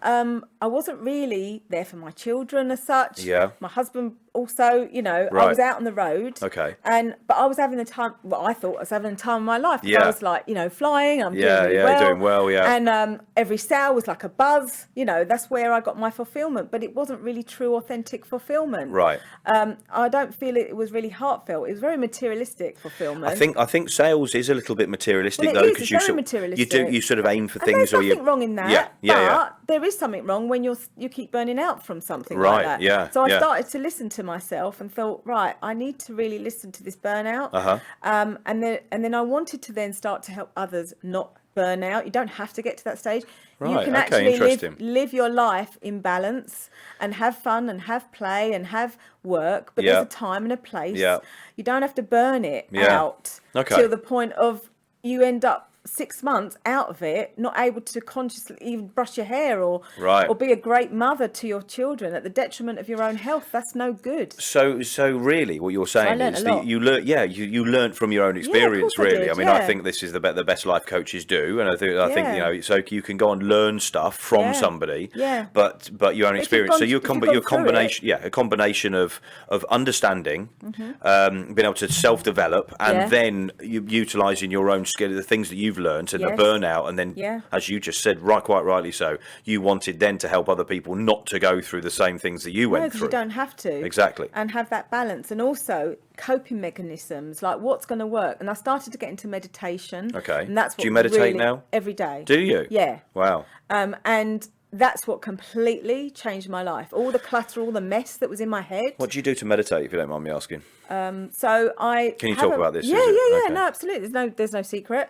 I wasn't really there for my children as such. Yeah. My husband also, I Right. was out on the road. Okay. But I was having the time, well, I thought I was having the time of my life. Yeah. I was like, flying, I'm Yeah, doing really yeah, well. doing well, yeah. And every sale was like a buzz, that's where I got my fulfillment, but it wasn't really true, authentic fulfillment. Right. I don't feel it was really heartfelt. It was very materialistic fulfillment. I think sales is a little bit materialistic, Well, it though, is, because it's very materialistic. you sort of aim for And things, there's nothing wrong in that, but there is something wrong when you keep burning out from something Right, like that. yeah, So I yeah. started to listen to myself and thought, right, I need to really listen to this burnout. And then I wanted to then start to help others not burn out. You don't have to get to that stage. Right, You can okay, actually interesting. live your life in balance and have fun and have play and have work, but Yeah. there's a time and a place. Yeah. You don't have to burn it Yeah. out Okay. till the point of you end up 6 months out of it, not able to consciously even brush your hair or Right. or be a great mother to your children at the detriment of your own health. That's no good. So really, what you're saying learned is a that lot. you learn, you learned from your own experience, course I really. did, I mean, I yeah. think this is the best life coaches do, and I think Yeah. so you can go and learn stuff from Yeah. somebody, Yeah. but your own If you've experience. So gone- your if you've gone through combination, a combination of understanding, being able to self-develop, and Yeah. then you utilising your own skill, the things that you've learned, and the Yes. burnout, and then, Yeah. as you just said, quite rightly so, you wanted then to help other people not to go through the same things that you No, went because through. you don't have to. Exactly. And have that balance. And also coping mechanisms, like what's going to work. And I started to get into meditation. Okay. And that's what Do you meditate really, now? Every day. Do you? Yeah. Wow. And that's what completely changed my life. All the clutter, all the mess that was in my head. What do you do to meditate, if you don't mind me asking? So I Can you have talk about this? Yeah, Is it? yeah, Okay. no, absolutely. There's no secret.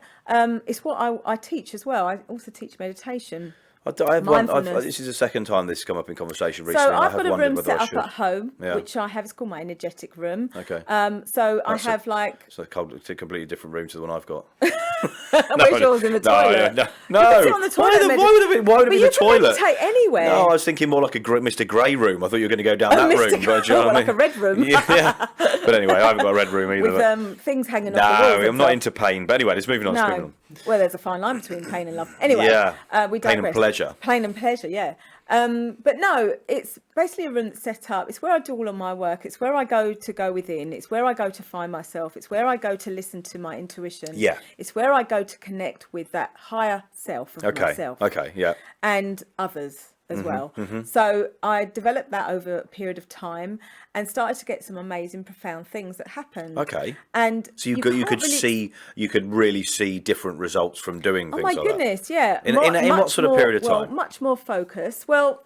It's what I teach as well. I also teach meditation. I have one. Mindfulness. This is the second time this has come up in conversation recently. So and I I've have got a wondered room whether set I up should. at home, Yeah. which I have. It's called my energetic room. Okay. So I That's have like. It's a completely different room to the one I've got. Where's yours in the toilet? No. You can sit on the toilet. Why would it But be you the can toilet? meditate anywhere. No, I was thinking more like a Mr. Grey room. I thought you were going to go down that Mr. room. But do you know what I like mean? a red room. Yeah. But anyway, I haven't got a red room either. With things hanging off the walls. No, I'm not into pain. But anyway, let's moving on. Moving No. on. Well, there's a fine line between pain and love. Anyway, Yeah. we Pain and digress. pleasure. Pain and pleasure, yeah. But no, it's basically a room that's set up. It's where I do all of my work. It's where I go within. It's where I go to find myself. It's where I go to listen to my intuition. Yeah. It's where I go to connect with that higher self of myself. Okay. Yeah. And others as Mm-hmm, well. So I developed that over a period of time and started to get some amazing, profound things that happened. Okay. And So you can't could really see different results from doing things Oh my like goodness, yeah. In what Much sort of more- period of Well, time? much more focus. Well,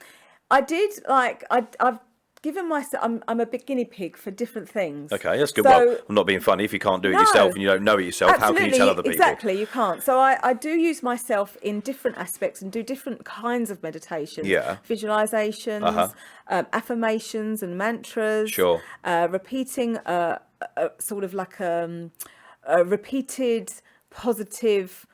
I did I've given myself. I'm a big guinea pig for different things. that. Okay, that's good. So, Well, I'm not being funny. If you can't do it No. yourself and you don't know it yourself, how can you tell other people? Exactly, you can't. So I do use myself in different aspects and do different kinds of meditation. Yeah. Visualizations, affirmations and mantras. Sure. Repeating a sort of like a repeated positive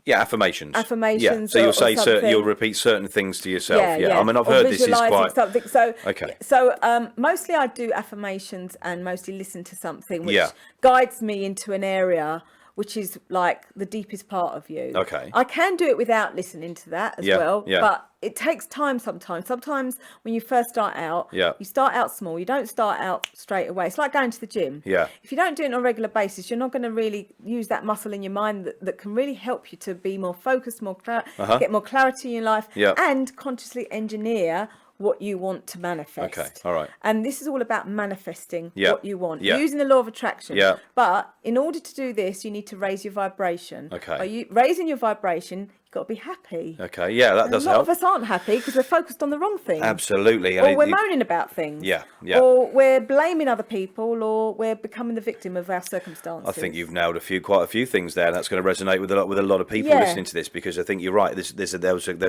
Yeah, affirmations. Affirmations Yeah. So you'll or say something. you'll repeat certain things to yourself. Yeah. I mean, I've Or heard this is visualising quite. something. So Okay. So mostly I do affirmations and mostly listen to something which Yeah. guides me into an area which is like the deepest part of you. Okay. I can do it without listening to that as Yeah, well, yeah. but it takes time sometimes. Sometimes when you first start out, Yeah. you start out small. You don't start out straight away. It's like going to the gym. Yeah. If you don't do it on a regular basis, you're not going to really use that muscle in your mind that can really help you to be more focused, get more clarity in your life, Yeah. and consciously engineer what you want to manifest. Okay, all right. And this is all about manifesting Yeah, what you want, yeah. using the law of attraction. Yeah. But in order to do this, you need to raise your vibration. Okay. By you raising your vibration, you've got to be happy. Okay. Yeah, that And does a lot help. of us aren't happy because we're focused on the wrong thing. Absolutely. Or we're moaning about things. Yeah, yeah. Or we're blaming other people, or we're becoming the victim of our circumstances. I think you've nailed quite a few things there. And that's going to resonate with a lot of people Yeah. listening to this, because I think you're right. There's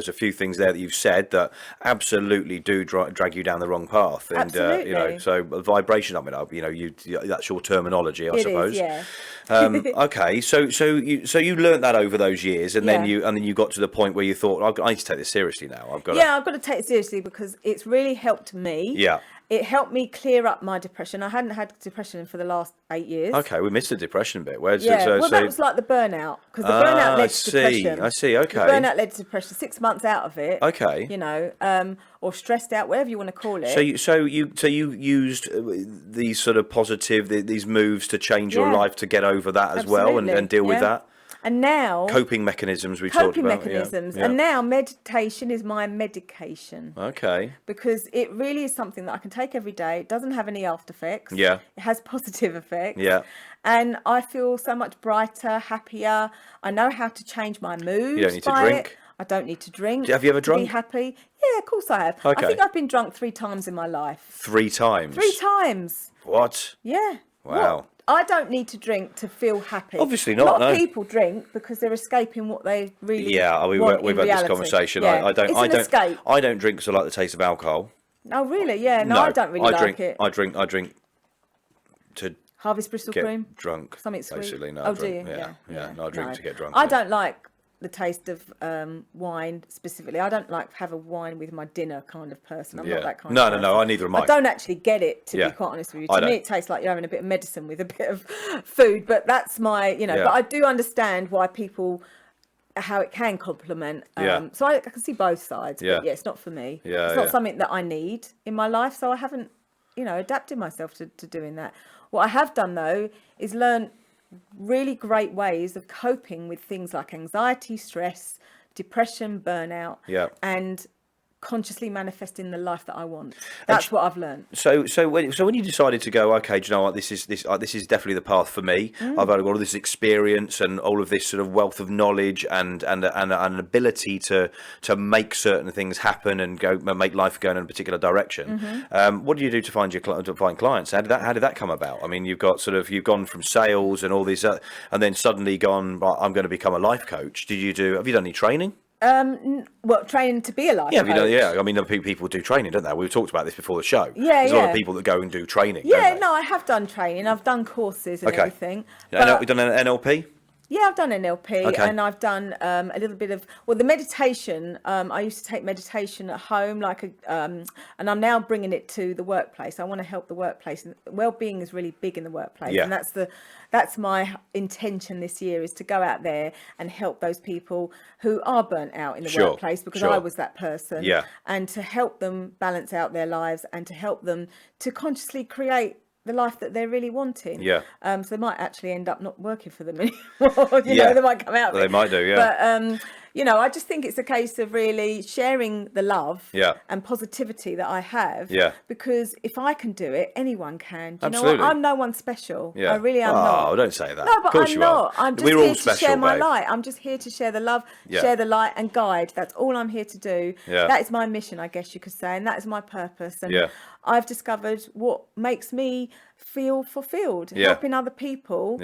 a few things there that you've said that absolutely do drag you down the wrong path. And Absolutely. so vibration. I mean, that's your terminology, I suppose. Is, yeah. Okay, so you learnt that over those years, and then Yeah. you got to the point where you thought, I need to take this seriously now. I've got to take it seriously because it's really helped me. Yeah. It helped me clear up my depression. I hadn't had depression for the last 8 years. Okay, we missed the depression bit. That was like the burnout, because the burnout led to depression. I see. Okay. The burnout led to depression. 6 months out of it. Okay. You know, or stressed out, whatever you want to call it. So you used these sort of positive these moves to change your life to get over that as well and deal with that. And now coping mechanisms we talked about. Yeah. And now meditation is my medication. Okay. Because it really is something that I can take every day. It doesn't have any after effects. Yeah. It has positive effects. Yeah. And I feel so much brighter, happier. I know how to change my mood. You don't need to drink. I don't need to drink. Have you ever drunk? To be happy. Yeah, of course I have. Okay. I think I've been drunk 3 times in my life. 3 times? 3 times. What? Yeah. Wow. What? I don't need to drink to feel happy. Obviously not. A lot of people drink because they're escaping what they really want we've in had reality. this conversation. Yeah. Escape. I don't drink because I like the taste of alcohol. Oh really? Yeah. No, I don't really like it. I drink to Harvest Bristol get Cream. Drunk. Something sweet. Basically, no. Oh, drink. do you? Yeah. No, I drink to get drunk. I don't like the taste of wine specifically. I don't like have a wine with my dinner kind of person. I'm not that kind of person. No, neither am I. I don't actually get it, to be quite honest with you. To me, it tastes like you're having a bit of medicine with a bit of food, but that's my, but I do understand why people, how it can complement. So I can see both sides, but it's not for me. It's not something that I need in my life, so I haven't, adapted myself to doing that. What I have done, though, is learn really great ways of coping with things like anxiety, stress, depression, burnout, and consciously manifesting the life that I want. That's what I've learned. So when you decided to go, okay, do you know what, this is definitely the path for me. I've had all of this experience and all of this sort of wealth of knowledge and an ability to make certain things happen and make life go in a particular direction. What do you do to find clients? How did that come about? I mean, you've gone from sales and all these, and then suddenly gone, I'm going to become a life coach. Have you done any training? Well, training to be a life coach. I mean, people do training, don't they? We've talked about this before the show. There's a lot of people that go and do training. No, I have done training. I've done courses and everything. You've done an NLP? Yeah, I've done NLP and I've done a little bit of the meditation. I used to take meditation at home, and I'm now bringing it to the workplace. I want to help the workplace, and well-being is really big in the workplace, and that's my intention this year, is to go out there and help those people who are burnt out in the workplace, because I was that person, and to help them balance out their lives and to help them to consciously create the life that they're really wanting. So they might actually end up not working for them anymore. They might come out of it. They might do, But I just think it's a case of really sharing the love and positivity that I have. Because if I can do it, anyone can. Do you know what? I'm no one special. I really am not. Oh, don't say that. No, but I'm not. I'm just here to share my babe. light. I'm just here to share the love, share the light and guide. That's all I'm here to do. That is my mission, I guess you could say, and that is my purpose. And I've discovered what makes me feel fulfilled, helping other people.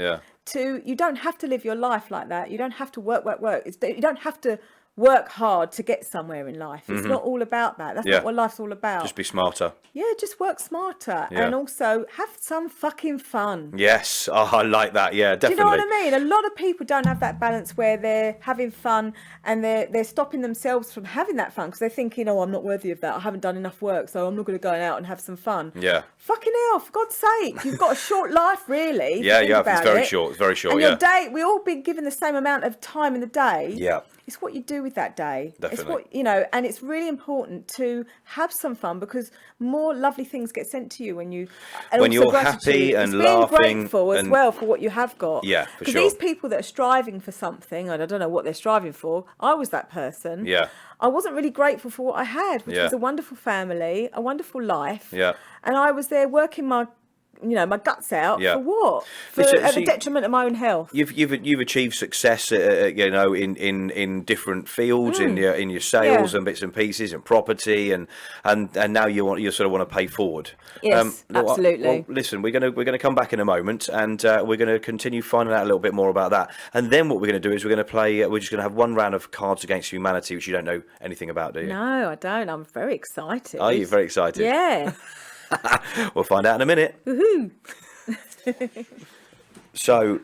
You don't have to live your life like that. You don't have to work. You don't have to work hard to get somewhere in life. It's not all about that. That's not what life's all about. Just be smarter. Just work smarter and also have some fucking fun. Yes, I like that. Yeah, definitely. Do you know what I mean? A lot of people don't have that balance where they're having fun and they're stopping themselves from having that fun because they're thinking, I'm not worthy of that. I haven't done enough work, so I'm not going to go out and have some fun. Fucking hell, for God's sake. You've got a short life, really. It's very short. It's very short, and your day, we all been given the same amount of time in the day. It's what you do with that day. Definitely. It's what, and it's really important to have some fun because more lovely things get sent to you when you're happy and it's laughing. Being grateful as well for what you have got. For sure. Because these people that are striving for something, and I don't know what they're striving for, I was that person. I wasn't really grateful for what I had, which was a wonderful family, a wondrul life. And I was there working my guts out for what? At the detriment of my own health. You've achieved success, in different fields, in your sales and bits and pieces and property, and now you sort of want to pay forward. Yes, absolutely. Well, listen, we're gonna come back in a moment, and we're gonna continue finding out a little bit more about that. And then what we're gonna do is we're gonna play. We're just gonna have one round of Cards Against Humanity, which you don't know anything about, do you? No, I don't. I'm very excited. Are you very excited? Yeah. We'll find out in a minute. Woohoo! So,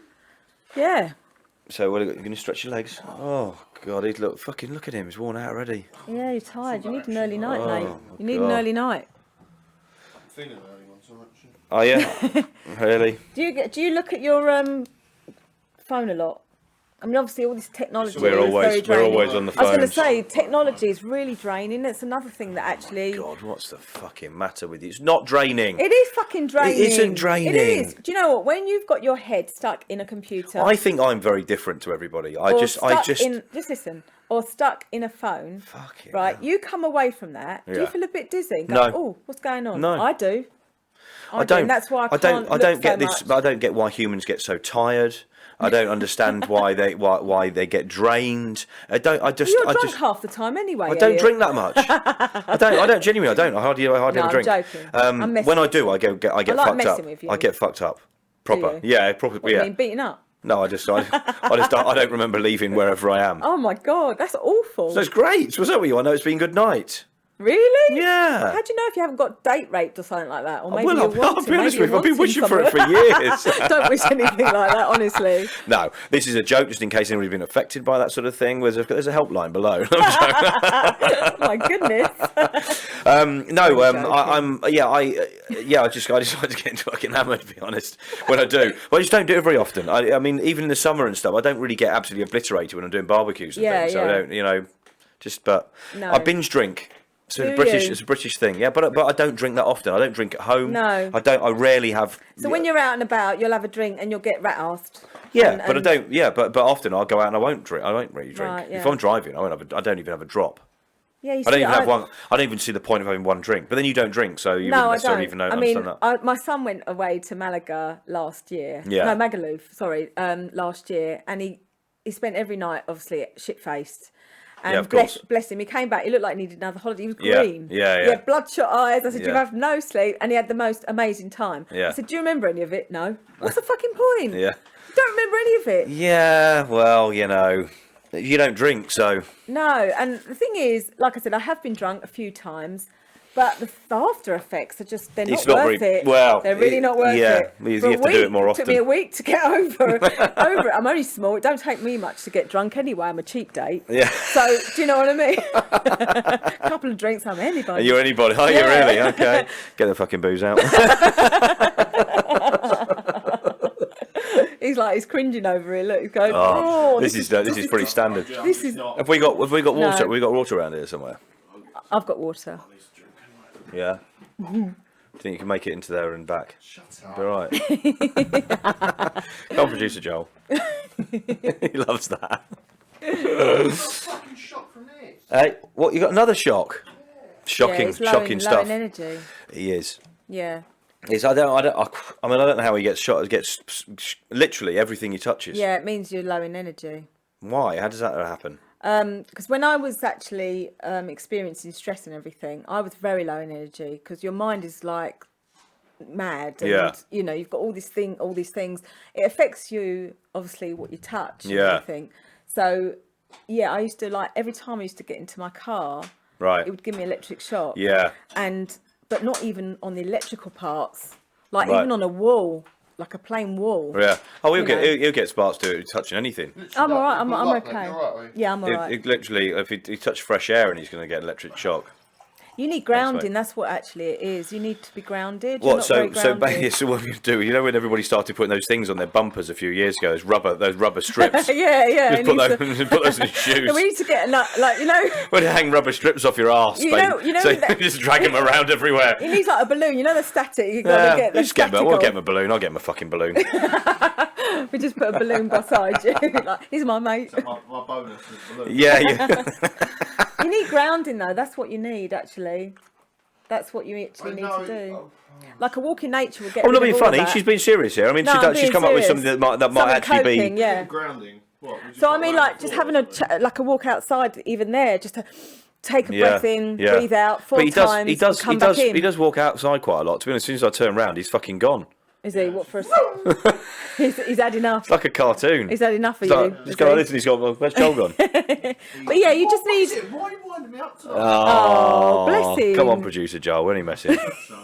So what? You're going to stretch your legs? Oh God, look at him. He's worn out already. Yeah, you're tired. You need an early night, Oh, mate. You need an early night. I'm feeling an early one, so actually. Oh yeah, really? Do you look at your phone a lot? I mean, obviously, all this technology We're is very draining. always on the I was going to phones. say, technology is really draining. It's another thing that actually... God, what's the fucking matter with you? It's not draining. It is fucking draining. It isn't draining. It is. Do you know what? When you've got your head stuck in a computer... I think I'm very different to everybody. Just listen. Or stuck in a phone. Fucking right? hell. You come away from that. Do you Yeah. feel a bit dizzy? And go, No. oh, what's going on? No. I do. I don't. And that's why I don't get this. I don't get why humans get so tired. I don't understand why they get drained. You're drunk half the time anyway. I don't drink that much. I don't genuinely. I don't. I hardly ever drink. I'm joking. I'm messing when I with do, you. I get like fucked messing up. with you. I get fucked up. Proper. you? Yeah, proper. What, you Yeah. mean beaten up? No, I don't remember leaving wherever I am. Oh my God, that's awful. So it's great. What's up with you? I know it's been good night. Really? Yeah. How do you know if you haven't got date raped or something like that? Or maybe Well, I'll be honest with you. I've been wishing for it for years. Don't wish anything like that, honestly. No, this is a joke, just in case anybody's been affected by that sort of thing. There's a helpline below. My goodness. I decided to get into fucking hammered, to be honest. When I do, but I just don't do it very often. I mean, even in the summer and stuff, I don't really get absolutely obliterated when I'm doing barbecues and things. So I don't, but No. I binge drink. So Do it's a British thing, yeah. But I don't drink that often. I don't drink at home. No. I rarely have. So when you're out and about, you'll have a drink and you'll get rat-arsed. Yeah, but I don't. Yeah, but often I'll go out and I won't drink. I won't really drink. Right, yeah. If I'm driving, I don't even have a drop. Yeah, you I don't see, even have one. I don't even see the point of having one drink. But then you don't drink, so you wouldn't necessarily even know. I mean, understand that. my son went away to Malaga last year. Yeah. No, Magaluf, sorry, last year, and he spent every night obviously shit-faced. And Yeah, of course. bless him, he came back. He looked like he needed another holiday. He was Yeah, green. yeah. He had bloodshot eyes. I said, Yeah. "You have no sleep," and he had the most amazing time. Yeah. I said, "Do you remember any of it?" No. What's the fucking point? Yeah. Don't remember any of it. Yeah. Well, you don't drink, so. No, and the thing is, like I said, I have been drunk a few times, but the after effects are just—they're not worth it. Well, they're really not worth it. You For have a to do it week, more often. It took me a week to get over it. I'm only small. It don't take me much to get drunk anyway. I'm a cheap date. Yeah. So do you know what I mean? A couple of drinks, I'm anybody. Are you anybody? Oh, Yeah. you really? Okay. Get the fucking booze out. He's cringing over it. Look, he's going. Oh, this is pretty standard. This is. Have we got water? No. Have we got water around here somewhere? I've got water. Yeah. Do you think you can make it into there and back? Shut up. All right. Come on, producer Joel. He loves that. Fucking shock from this. Hey, what? You got another shock? Shocking, Yeah, he's shocking low stuff. in energy. He is. Yeah. I don't know how he gets shot. He gets literally everything he touches. Yeah, it means you're low in energy. Why? How does that happen? Because when I was actually experiencing stress and everything, I was very low in energy because your mind is like mad. And, Yeah. you've got all these things. It affects you, obviously, what you touch and Yeah. everything. So, yeah, I used to every time I used to get into my car, Right. it would give me electric shock. Yeah. But not even on the electrical parts, like Right. even on a wall, like a plain wall. Yeah. Oh, You know. he'll get sparks to touching anything. I'm all right. I'm You're right, okay. mate, you're right, are you? Yeah, I'm all right. It literally, if he touches fresh air, and he's going to get electric shock. You need grounding. That's what actually it is. You need to be grounded. What? You're not So very grounded. so what you do? You know when everybody started putting those things on their bumpers a few years ago, those rubber strips. Yeah. Just put those in his shoes. No, we need to get When you hang rubber strips off your arse, You know so that- you just drag them around everywhere. He needs like a balloon. You know the static. You got to get the static. We'll off. get him a balloon. I'll get him a fucking balloon. We just put a balloon beside you. He's my mate. So my bonus is balloon. Yeah. You need grounding though. That's what you need actually. That's what you actually need to do. Oh, Like a walk in nature will get. I'm not rid being of all funny. of that. She's being serious here. I mean, No, I'm she's being come up with serious. something that might Something actually coping, be. yeah. Grounding. What? We just So I got mean, around like the just floor, having isn't it? like a walk outside, even there, just to take a breath in, breathe out 4 But times, and come back in. he does walk outside quite a lot. To be honest, as soon as I turn around, he's fucking gone. Is he? What for? He's had enough. It's like a cartoon. He's had enough of It's you. like, just go, listen, he's gone. Well, where's Joel gone? But yeah, you just need. Why are you winding me up to Oh, bless him. Come on, producer Joel, we're only messing.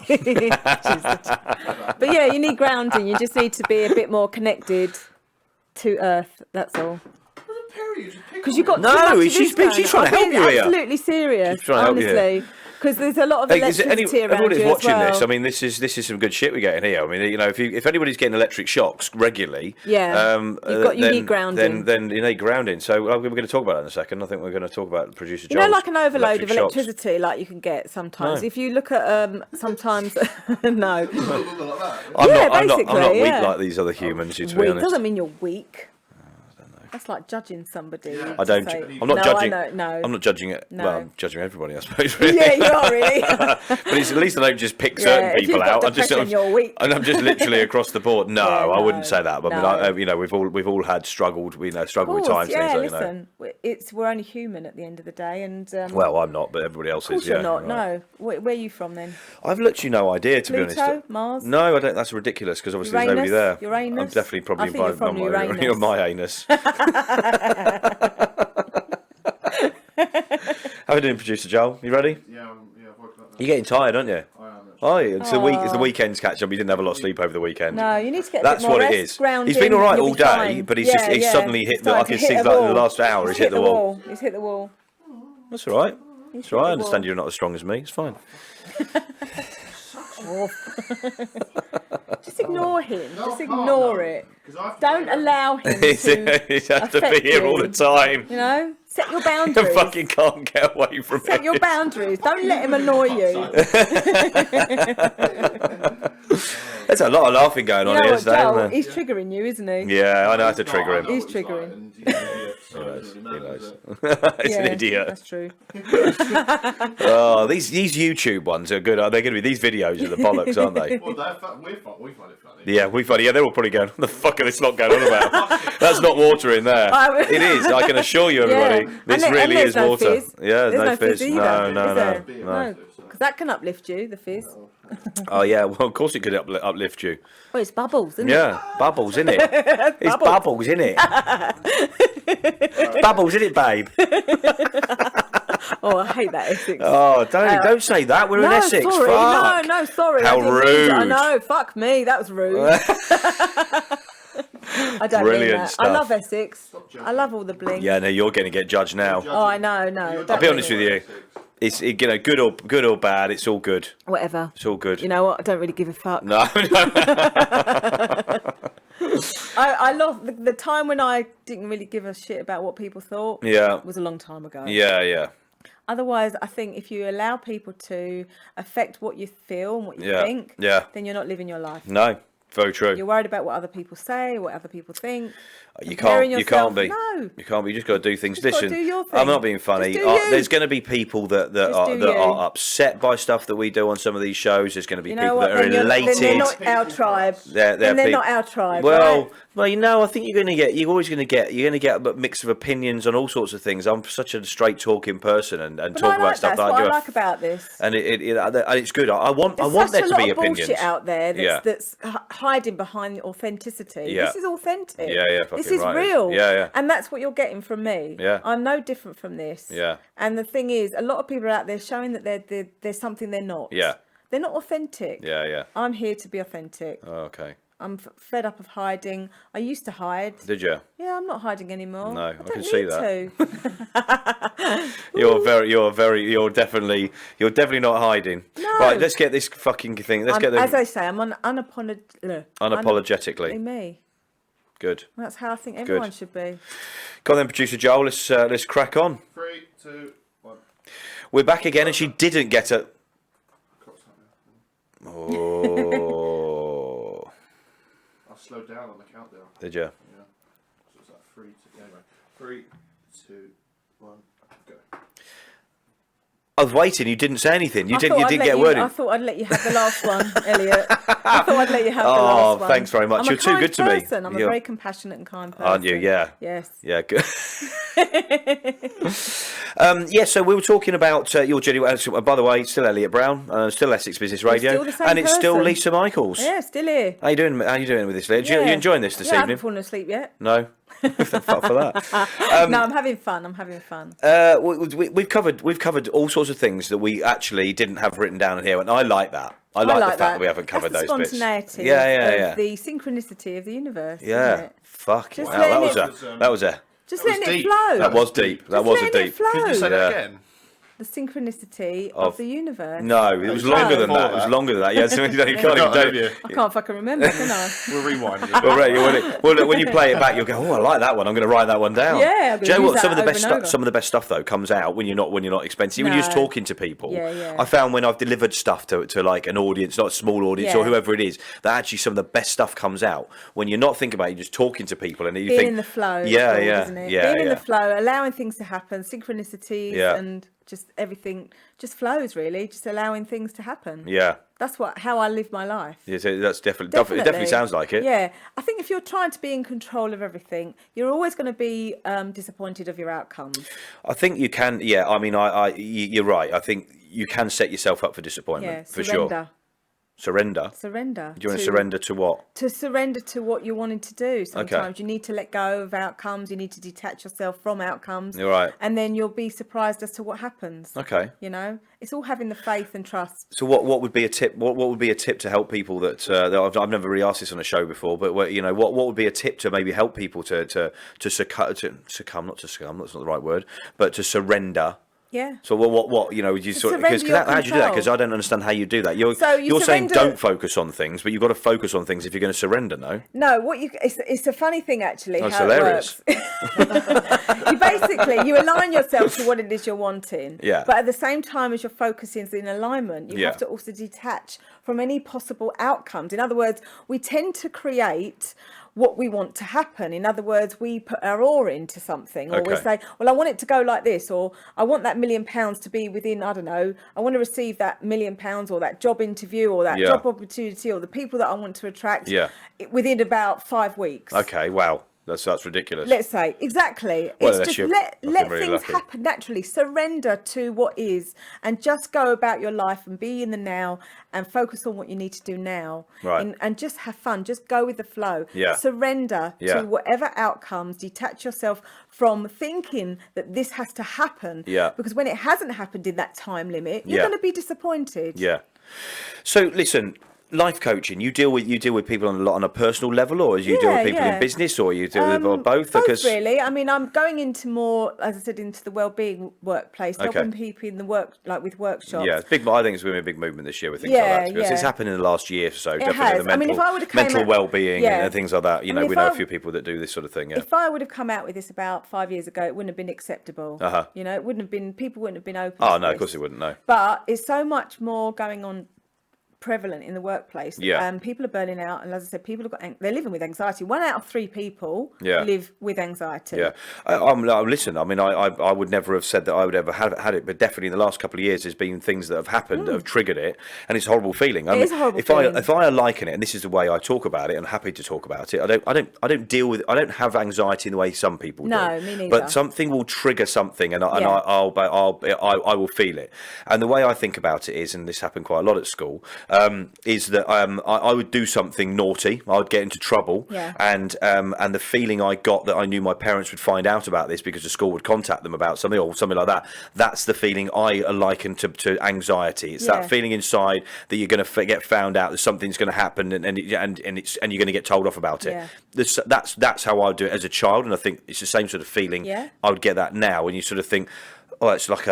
But yeah, you need grounding. You just need to be a bit more connected to earth. That's all. Because Because you got No, too much of she's this she's going trying to on. help I'm you being here. absolutely serious, She's trying to help you here. honestly. Because there's a lot of Hey, is it electricity around everybody's you watching as well. this? I mean, this is some good shit we're getting here. I mean, you know, if anybody's getting electric shocks regularly, Yeah. You need grounding. Then you need grounding. So we're going to talk about that in a second. I think we're going to talk about producer You Joel's know, like an overload electric of shocks. electricity, like you can get sometimes. No. If you look at sometimes, no, I'm Yeah, not basically, weak yeah. like these other humans. To be weak honest, doesn't mean you're weak. That's like judging somebody. I don't. I'm not no, judging. I know, no. I'm not judging it. No. Well, I'm judging everybody, I suppose. Really. Yeah, you are really. But at least I don't just pick certain if people you've got out. I'm just depression, you're weak. and I'm just literally across the board. No, Yeah, I wouldn't no, say that. But no. I mean, you know, we've all had struggled. We know struggle with times. yeah, things like, listen, we're only human at the end of the day, and Well, I'm not, but everybody else of course is. you're Yeah, not. right. No, where are you from then? I've literally no idea, to be honest. Pluto, Mars? No, I don't. That's ridiculous because obviously there's nobody there. Uranus? I'm definitely probably I think you're from Uranus. You're my anus. How are you doing, producer Joel? You ready? Yeah, I've woken up now. You're getting tired, aren't you? I am. Oh, yeah. It's the weekend's catch up. You didn't have a lot of sleep over the weekend. No, you need to get a That's bit more what it rest, is. grounding, He's been all right you'll all be day, fine. but he's suddenly hit the. I can see like the last hour. He's hit the wall. He's hit the wall. That's all right. That's all right. I the understand wall. you're not as strong as me. It's fine. Just ignore him. No, Just I can't, ignore no, it. 'cause I have to Don't go home. allow him He to has to be affect here all you. the time. You know, set your You boundaries. fucking can't get away from Set it. your boundaries. Don't let him annoy you. There's a lot of laughing going on You know here what, today, Joel? isn't there? He's triggering you, isn't he? Yeah, I know how to No, trigger I him. know He's what it's like, triggering. and he's an idiot, so it doesn't really matter, does it? He's an idiot. That's true. Oh, these YouTube ones are good. They're going to be these videos are the bollocks, aren't they? Well, we find it funny. Yeah, we funny. Yeah, they're all probably going. What the fuck are this lot going on about? That's not water in there. It is. I can assure you, everybody. Yeah. This And really there's is no water. fizz. Yeah, there's no fizz. either, No. is there? No. No, because that can uplift you, the fizz. Oh yeah, well of course it could uplift you. Well, it's bubbles, isn't Yeah, bubbles in it. It's bubbles in it. Bubbles in it, babe. it? Oh, I hate that Essex. Oh, don't say that. We're in Essex. Sorry. Fuck. No, sorry. How I didn't mean to. I rude. know. Fuck me. That was rude. I don't Brilliant mean that. stuff. I love Essex. I love all the bling. Yeah, no, you're going to get judged now. Oh, I know. No. I'll be honest with you. It's good or bad. It's all good. Whatever. It's all good. You know what? I don't really give a fuck. No. I love the time when I didn't really give a shit about what people thought. Yeah. Was a long time ago. Yeah. Otherwise, I think if you allow people to affect what you feel and what you think, then you're not living your life. No. Very true. You're worried about what other people say, what other people think. You comparing can't yourself. be. No. You can't be. You just got to do things. Just gotta Listen, do your thing. I'm not being funny. Just do you. There's going to be people that Just do you. are upset by stuff that we do on some of these shows. There's going to be You know people what? that are Then elated. they're not our tribe. They're not our tribe. Well, right? well, you know, I think you're always going to get a mix of opinions on all sorts of things. I'm such a straight talking person and But talk I about like stuff that's that what I do. I like about this. And it's good. I want There's there such to a be lot of opinions bullshit out there that's Yeah. hiding behind authenticity. Yeah. This is authentic. Yeah, This fucking is right. real. Yeah. And that's what you're getting from me. Yeah. I'm no different from this. Yeah. And the thing is, a lot of people are out there showing that there's something they're not. Yeah. They're not authentic. Yeah. I'm here to be authentic. Oh, okay. I'm fed up of hiding. I used to hide. Did you? Yeah, I'm not hiding anymore. No, I don't can see need that. to. You're definitely not hiding. No. Right, let's get this fucking thing. Let's get them As I say, I'm unapologetically unapologetically. me. Good. That's how I think everyone should be. Go on then, producer Joel. Let's crack on. 3, 2, 1. We're back again, and she didn't get a. Clock's not there. Oh. I slowed down on the countdown. Did you? Yeah. So it's like 3, 2. Anyway, 3, 2, 1. Go. I was waiting. You didn't say anything. You didn't get a you, word in. I thought I'd let you have the last one, Elliot. I thought I'd let you have the last one. Thanks very much. I'm You're a too kind good to me. person. I'm a You're- very compassionate and kind person. Aren't you? Yeah. Yes. Yeah, good. So we were talking about your journey. By the way, still Elliot Browne, still Essex Business Radio, still the same and it's still person. Lisa Michaels. Yeah, still here. How you doing? How you doing with this, Leah? You enjoying this I haven't evening? fallen asleep yet. No. Fuck for that. No, I'm having fun. We've covered all sorts of things that we actually didn't have written down here, and I like that. I like the fact that. that we haven't covered That's those the bits. spontaneity Yeah. the synchronicity of the universe. Yeah. Isn't it? Fucking Just hell. letting That was a. Just That was letting it deep. flow. That was deep. That Just was a letting it deep. flow. Could you say that again? The synchronicity of the universe. No, it was longer than that. It was longer than that. Yeah, so you can't even do. I can't fucking remember, can I? We'll rewind it. Well, when you play it back, you'll go, "Oh, I like that one. I'm going to write that one down." Yeah, Do you know what? Some of the best stuff though comes out when you're not expensive. When you're just talking to people. Yeah. I found when I've delivered stuff to like an audience, not a small audience or whoever it is, that actually some of the best stuff comes out when you're not thinking about it. You're just talking to people and you being think in the flow. Yeah. Being in the flow, allowing things to happen, synchronicities, and just everything just flows. Really, just allowing things to happen. Yeah. That's how I live my life. Yeah, so that's definitely. It definitely sounds like it. Yeah, I think if you're trying to be in control of everything, you're always going to be disappointed of your outcomes. I think you can. Yeah, I mean, you're right. I think you can set yourself up for disappointment for sure. Surrender. Do you want to surrender to what? To surrender to what you're wanting to do. Sometimes you need to let go of outcomes. You need to detach yourself from outcomes. You're right. And then you'll be surprised as to what happens. Okay. You know, it's all having the faith and trust. So what would be a tip? What would be a tip to help people that I've never really asked this on a show before, but what would be a tip to maybe help people to succumb, not that's not the right word, but to surrender. Yeah. So what you sort of, because how do you do that? Because I don't understand how you do that. You're saying don't focus on things, but you've got to focus on things if you're going to surrender. No, it's a funny thing actually. That's how hilarious. It works. you align yourself to what it is you're wanting. Yeah. But at the same time as your focus is in alignment, you have to also detach from any possible outcomes. In other words, we tend to create what we want to happen. In other words, we put our awe into something, or we say, well, I want it to go like this, or I want that £1 million to be within, I don't know, I want to receive that £1 million or that job interview or that job opportunity or the people that I want to attract within about 5 weeks. Okay, wow. That's ridiculous. Let's say, exactly. Well, it's just let things happen naturally. Surrender to what is and just go about your life and be in the now and focus on what you need to do now. Right. And just have fun. Just go with the flow. Yeah. Surrender to whatever outcomes. Detach yourself from thinking that this has to happen. Yeah. Because when it hasn't happened in that time limit, you're going to be disappointed. Yeah. So listen, life coaching, you deal with people on a personal level, or you deal with people in business, or you deal with both? Both really. I mean, I'm going into more, as I said, into the well-being workplace, helping people in the with workshops. Yeah, it's big. I think it's going to be a big movement this year with things like that. Because it's happened in the last year or so. Definitely, the mental well-being and things like that. We know a few people that do this sort of thing. Yeah. If I would have come out with this about 5 years ago, it wouldn't have been acceptable. It wouldn't have been. People wouldn't have been open. Oh no, of course it wouldn't. No. But it's so much more going on. Prevalent in the workplace. People are burning out, and as I said, they're living with anxiety. 1 out of 3 people live with anxiety. Listen, I mean, I would never have said that I would ever have had it, but definitely in the last couple of years, there's been things that have happened that have triggered it, and it's a horrible feeling. It is a horrible feeling. If I liken it, and this is the way I talk about it, and I'm happy to talk about it. I don't have anxiety in the way some people do. No, me neither. But something will trigger something, and I will feel it. And the way I think about it is, and this happened quite a lot at school. Is that I would do something naughty, I would get into trouble, and the feeling I got that I knew my parents would find out about this because the school would contact them about something or something like that. That's the feeling I liken to anxiety. It's that feeling inside that you're going to get found out, that something's going to happen, and you're going to get told off about it. That's how I would do it as a child, and I think it's the same sort of feeling. I would get that now, when you sort of think, oh, it's like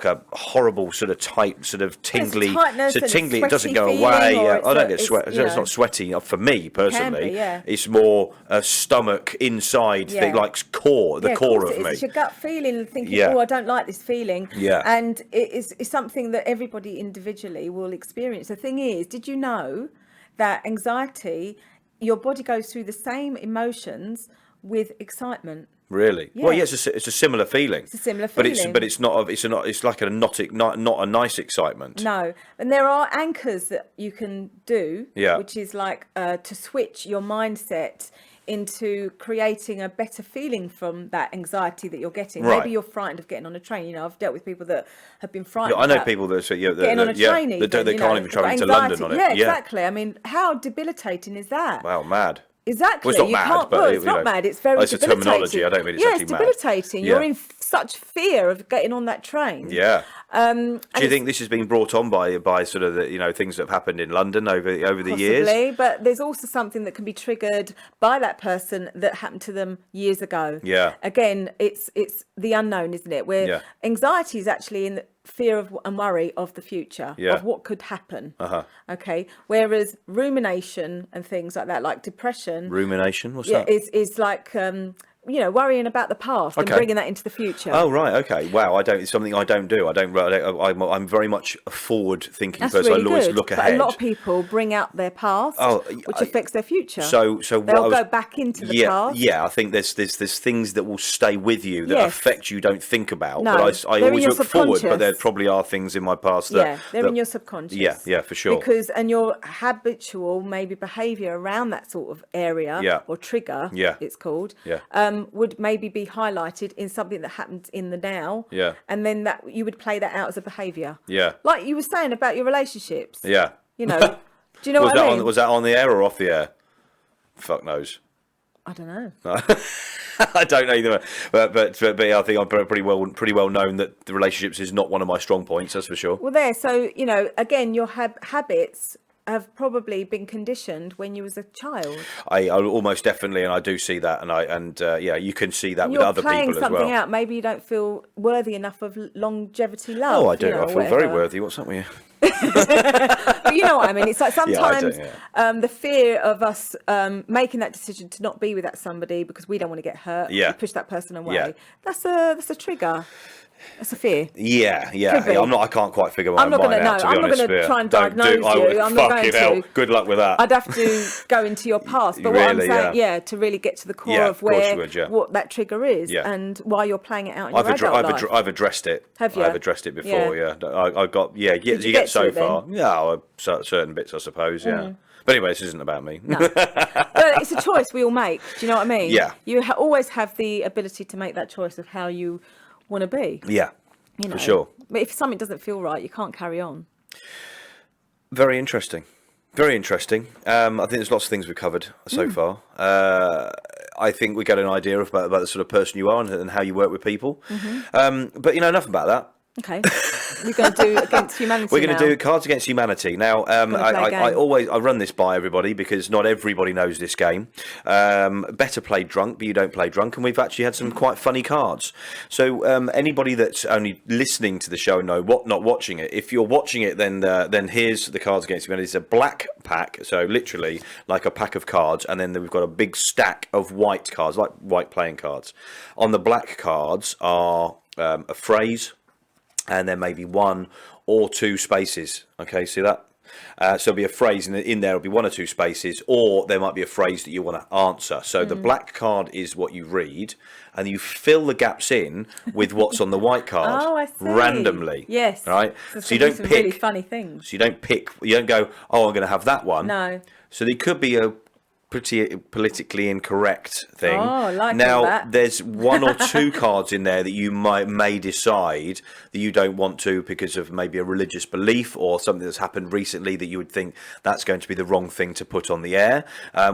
a horrible sort of tight, sort of tingly. It doesn't go away. I don't get sweat. It's not sweaty for me personally. It's more a stomach inside thing, like the core of me. It's your gut feeling, thinking, oh, I don't like this feeling. And it's something that everybody individually will experience. The thing is, did you know that anxiety, your body goes through the same emotions with excitement? Really? Yeah. Well, yeah, it's a similar feeling. It's a similar feeling. But it's not. It's like not a nice excitement. No, and there are anchors that you can do. Which is like to switch your mindset into creating a better feeling from that anxiety that you're getting. Maybe you're frightened of getting on a train. I've dealt with people that have been frightened. I know people that getting on a train. They can't even travel into London on it. Yeah, exactly. I mean, how debilitating is that? Wow, mad. Exactly. Well, it's not mad, but it's not mad. It's very debilitating. It's a terminology. I don't mean it's actually debilitating. Mad. You're in such fear of getting on that train. Yeah. And Do you think this has been brought on by sort of the, things that have happened in London over the years? possibly, but there's also something that can be triggered by that person that happened to them years ago. Yeah. Again, it's the unknown, isn't it? Where Yeah. anxiety is actually in the fear of and worry of the future, Yeah. of what could happen. Uh-huh. Okay. Whereas rumination and things like that, like depression, Rumination? What's yeah, that? is like worrying about the past and Okay. bringing that into the future. Oh right, okay. Wow, it's something I don't do. I'm very much a forward-thinking That's person. really I always good. look But ahead. a lot of people bring out their past, which affects their future. So what I they'll was- go back into the yeah, past. Yeah, I think there's things that will stay with you that Yes. affect you, don't think about. No, but I they're in always your look forward. But there subconscious. probably are things in my past that They're in your subconscious. Yeah, for sure. And your habitual maybe behaviour around that sort of area Yeah. or trigger, Yeah. it's called, Yeah. would maybe be highlighted in something that happened in the now. Yeah. And then that you would play that out as a behaviour. Yeah. Like you were saying about your relationships. Yeah. Do you know was what that I mean? was that on the air or off the air? Fuck knows. I don't know. I don't know either, but I think I'm pretty well known that the relationships is not one of my strong points. That's for sure. Well, so again, your habits have probably been conditioned when you was a child. I almost definitely, and I do see that, and you can see that with You're other playing people as something well. out. Maybe you don't feel worthy enough of longevity love. Oh, I do. I feel very whatever. worthy. What's up with you? But you know what I mean? It's like Yeah, I do, sometimes the fear of us making that decision to not be with that somebody because we don't want to get hurt. Yeah. We push that person away. Yeah. That's a trigger. That's a fear. Yeah. Could be. I can't quite figure my I'm not mind gonna out. To know. be I'm not honest, gonna Spear. try and Don't do- diagnose I would- you. I'm not fucking going hell. to. Good luck with that. I'd have to go into your past. But what I'm Really, saying, yeah. to really get to the core Yeah, of of course where you would, yeah. what that trigger is Yeah. and why you're playing it out in your adult life. I've addressed it. Have you? I've addressed it before. Yeah. I got. Yeah. Did You get get so to it then? far. Yeah. Certain bits, I suppose. Yeah. But anyway, this isn't about me. No. But it's a choice we all make. Do you know what I mean? Yeah. You always have the ability to make that choice of how you want to be. Yeah. For sure. But if something doesn't feel right, you can't carry on. Very interesting. Very interesting. I think there's lots of things we've covered so far. I think we got an idea about the sort of person you are and how you work with people. But enough about that. Okay. We're going to do Against Humanity We're going now. to do Cards Against Humanity. Now, play a game. I run this by everybody because not everybody knows this game. Better play drunk, but you don't play drunk. And we've actually had some quite funny cards. So anybody that's only listening to the show not watching it. If you're watching it, then here's the Cards Against Humanity. It's a black pack, so literally like a pack of cards. And then we've got a big stack of white cards, like white playing cards. On the black cards are a phrase, and there may be one or two spaces. Okay, see that? So there'll be a phrase in there will be one or two spaces, or there might be a phrase that you want to answer. So the black card is what you read, and you fill the gaps in with what's on the white card Oh, I see. randomly. Yes. Right. So you can be don't some pick. really funny things. So you don't pick. You don't go, oh, I'm going to have that one. No. So there could be a pretty politically incorrect thing. Oh, I like all now that. there's one or two cards in there that you may decide that you don't want to because of maybe a religious belief or something that's happened recently that you would think that's going to be the wrong thing to put on the air.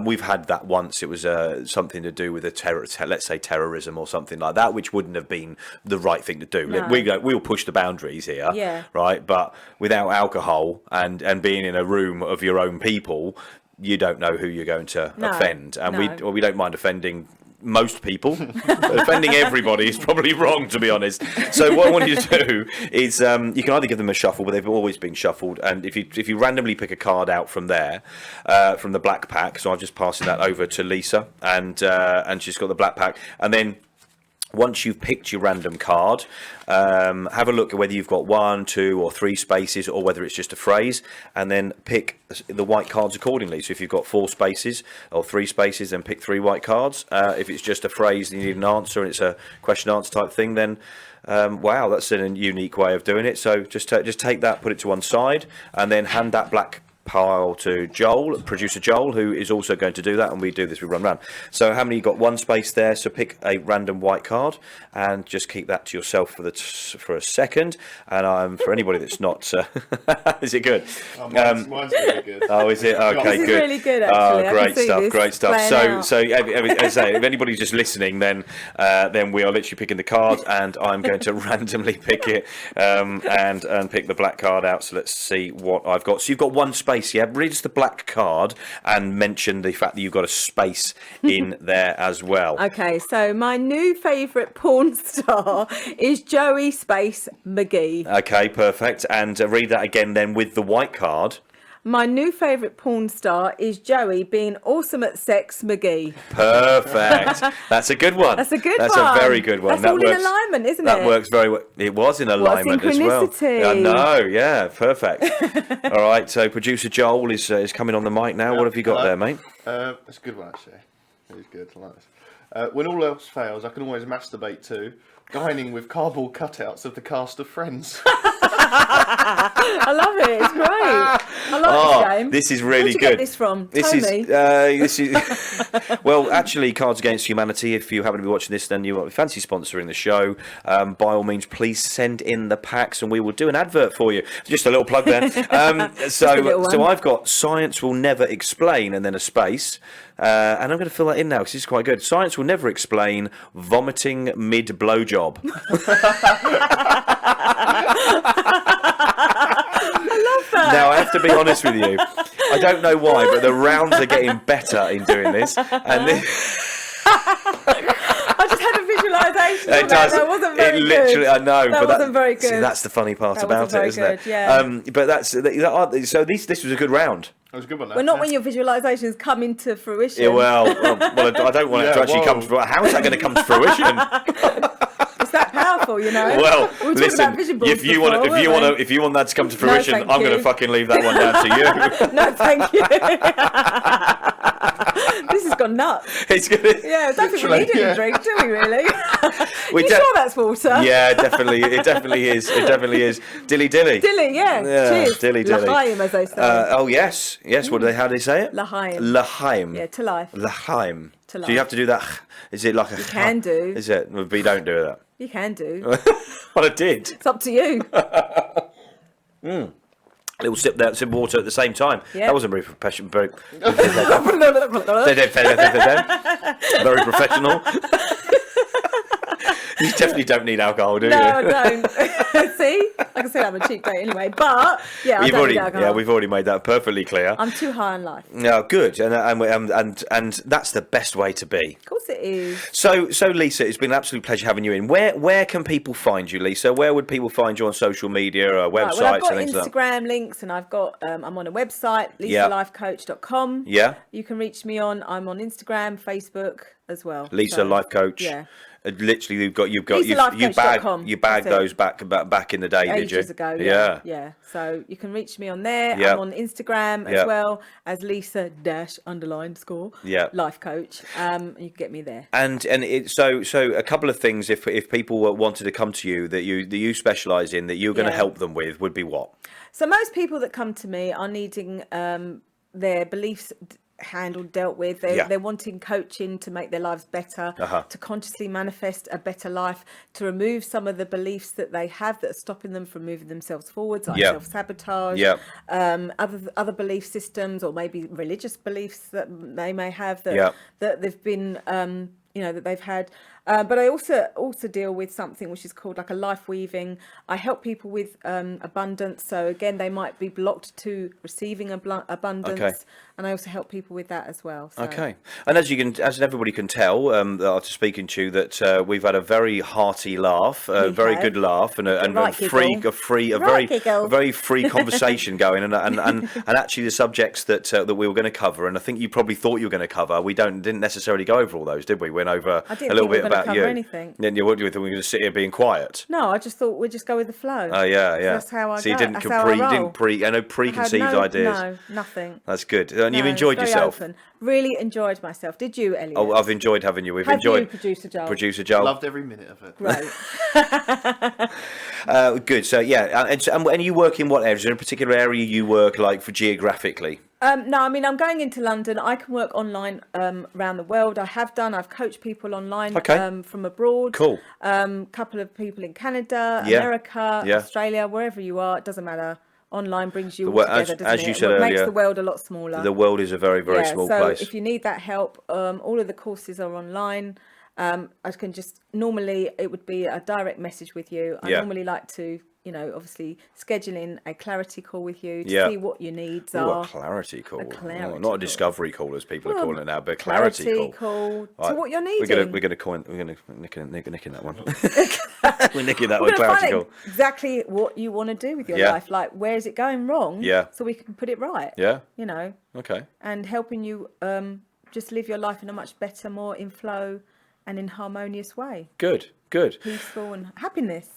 We've had that once. It was something to do with let's say terrorism or something like that, which wouldn't have been the right thing to do. No. We'll push the boundaries here, Yeah. right? But without alcohol and being in a room of your own people, you don't know who you're going to offend, and we don't mind offending most people. Offending everybody is probably wrong, to be honest. So what I want you to do is you can either give them a shuffle, but they've always been shuffled, and if you randomly pick a card out from there, from the black pack. So I'm just passing that over to Lisa, and she's got the black pack, and then once you've picked your random card, have a look at whether you've got 1, 2 or 3 spaces, or whether it's just a phrase, and then pick the white cards accordingly. So if you've got 4 spaces or 3 spaces, then pick 3 white cards. If it's just a phrase and you need an answer and it's a question answer type thing, then wow, that's a unique way of doing it. So just take that, put it to one side, and then hand that black pile to Joel, producer Joel, who is also going to do that, and we do this, we run round. So how many? You got one space there, so pick a random white card and just keep that to yourself for a second. And for anybody that's not, is it good? Oh, mine's really good. Oh, is it? Okay, This is good. really good, actually. Oh, great stuff, great stuff. Playing So out. as I say, if anybody's just listening, then we are literally picking the card, and I'm going to randomly pick it and pick the black card out. So let's see what I've got. So you've got one space, yeah? Read us the black card and mention the fact that you've got a space in there as well. Okay, so my new favourite porn star is Joey Space McGee. Okay, perfect. And read that again then with the white card. My new favourite porn star is Joey being awesome at sex McGee. Perfect. That's a good one. That's a good That's one. a very good one. That's all in alignment, isn't it? That works very well. It was in alignment as well. synchronicity. I know, yeah, perfect. All right, so producer Joel is coming on the mic now. What have you got there, mate? That's a good one, actually. It's good. I like this. When all else fails, I can always masturbate too. Dining with cardboard cutouts of the cast of Friends. I love it. It's great. I like this game. This is really Where'd you good. get this from? This Tony? this is well, actually, Cards Against Humanity. If you happen to be watching this, then you fancy sponsoring the show. By all means, please send in the packs, and we will do an advert for you. Just a little plug there. So I've got Science Will Never Explain, and then a space. And I'm going to fill that in now because it's quite good. Science will never explain vomiting mid blowjob. Now, I have to be honest with you. I don't know why, but the rounds are getting better in doing this. And this... I just had a visualisation. It does. That wasn't very literally, good. I know. That wasn't very good. See, that's the funny part That about wasn't it, isn't very it? good, yeah. But that's so. This was a good round. That was a good one. Well, not when your visualisations come into fruition. Yeah, well, I don't want it to actually come to fruition. How is that going to come to fruition? It's that powerful, you know. Well, we were talking listen. about vision boards If you before, weren't if you want that to come to fruition, thank I'm going to you. fucking leave that one down to you. we? No, thank you. This has gone nuts. It's good. Yeah, I don't think we need any drink, do we? Really? We You sure that's water? Yeah, definitely. It definitely is. It definitely is. Dilly dilly. Dilly, yeah. Cheers. Dilly dilly. L'chaim, as they say. Oh yes, yes. What do they? How do they say it? L'chaim. L'chaim. Yeah, to life. L'chaim. To Do you have to do that? Is it like a? You can do. Is it? But you don't do that. You can do. Well, I did. It's up to you. A little sip there, sip of water at the same time. Yeah. That wasn't very professional. Very professional. You definitely don't need alcohol, do you? No, I don't. See? Like I said, I'm a cheap date anyway. But, yeah, I don't need alcohol. Yeah, we've already made that perfectly clear. I'm too high on life. No, good. And that's the best way to be. Of course it is. So Lisa, it's been an absolute pleasure having you in. Where can people find you, Lisa? Where would people find you on social media or websites? Right, well, I've got and things like that? Instagram links, and I've got I'm on a website, lisalifecoach.com. Yeah. You can reach me on. I'm on Instagram, Facebook as well. Lisa So, Life Coach. Yeah. Literally, you LisaLifeCoach.com. bagged That's it. those back in the day, did you? Ages ago, yeah. So you can reach me on there. Yeah. I'm on Instagram as Yeah. well as Lisa__ Yeah. Life Coach. You can get me there. And so a couple of things if people wanted to come to you that you specialise in that you're going to help them with would be what? So most people that come to me are needing their beliefs dealt with. They're wanting coaching to make their lives better, to consciously manifest a better life, to remove some of the beliefs that they have that are stopping them from moving themselves forwards, like self-sabotage, other belief systems, or maybe religious beliefs that they may have that they've been that they've had. But I also deal with something which is called like a life weaving. I help people with abundance. So again, they might be blocked to receiving abundance. Okay. And I also help people with that as well. So. Okay. And as everybody can tell, after speaking to you, that we've had a very hearty laugh, a very good laugh, and a very free conversation going, and actually the subjects that we were going to cover, and I think you probably thought you were going to cover. We didn't necessarily go over all those, did we? We went over a little bit about about cover you. anything. Then what do you think? We're going to sit here being quiet? No, I just thought we'd just go with the flow. Oh yeah. That's how I So you go. didn't That's how I roll. preconceived I had ideas. No, nothing. That's good. And you've No, enjoyed very yourself. Open. Really enjoyed myself. Did you, Elliot? Oh, I've enjoyed having you. We've Have enjoyed you, Producer Joel? Loved every minute of it. Great. Good. So yeah, and you work in what area? Is there a particular area you work like for geographically? No, I mean, I'm going into London. I can work online around the world. I have done. I've coached people online from abroad. Cool. Couple of people in Canada, Yeah. America, Yeah. Australia, wherever you are. It doesn't matter. Online brings you all Well, together, as doesn't you it? said It makes earlier, the world a lot smaller. The world is a very, very small place. So if you need that help, all of the courses are online. I can just, normally it would be a direct message with you. I normally like to, obviously schedule in a clarity call with you to see what your needs are. A clarity call. Clarity Not call. a discovery call as people are calling it now, but a clarity call. To what you're needing. We're gonna nicking that one. We're nicking that We're one. going to Clarity find call. out exactly what you want to do with your life. Like, where is it going wrong? Yeah. So we can put it right. Yeah. Okay. And helping you just live your life in a much better, more in flow and in harmonious way. Good. Peaceful and happiness.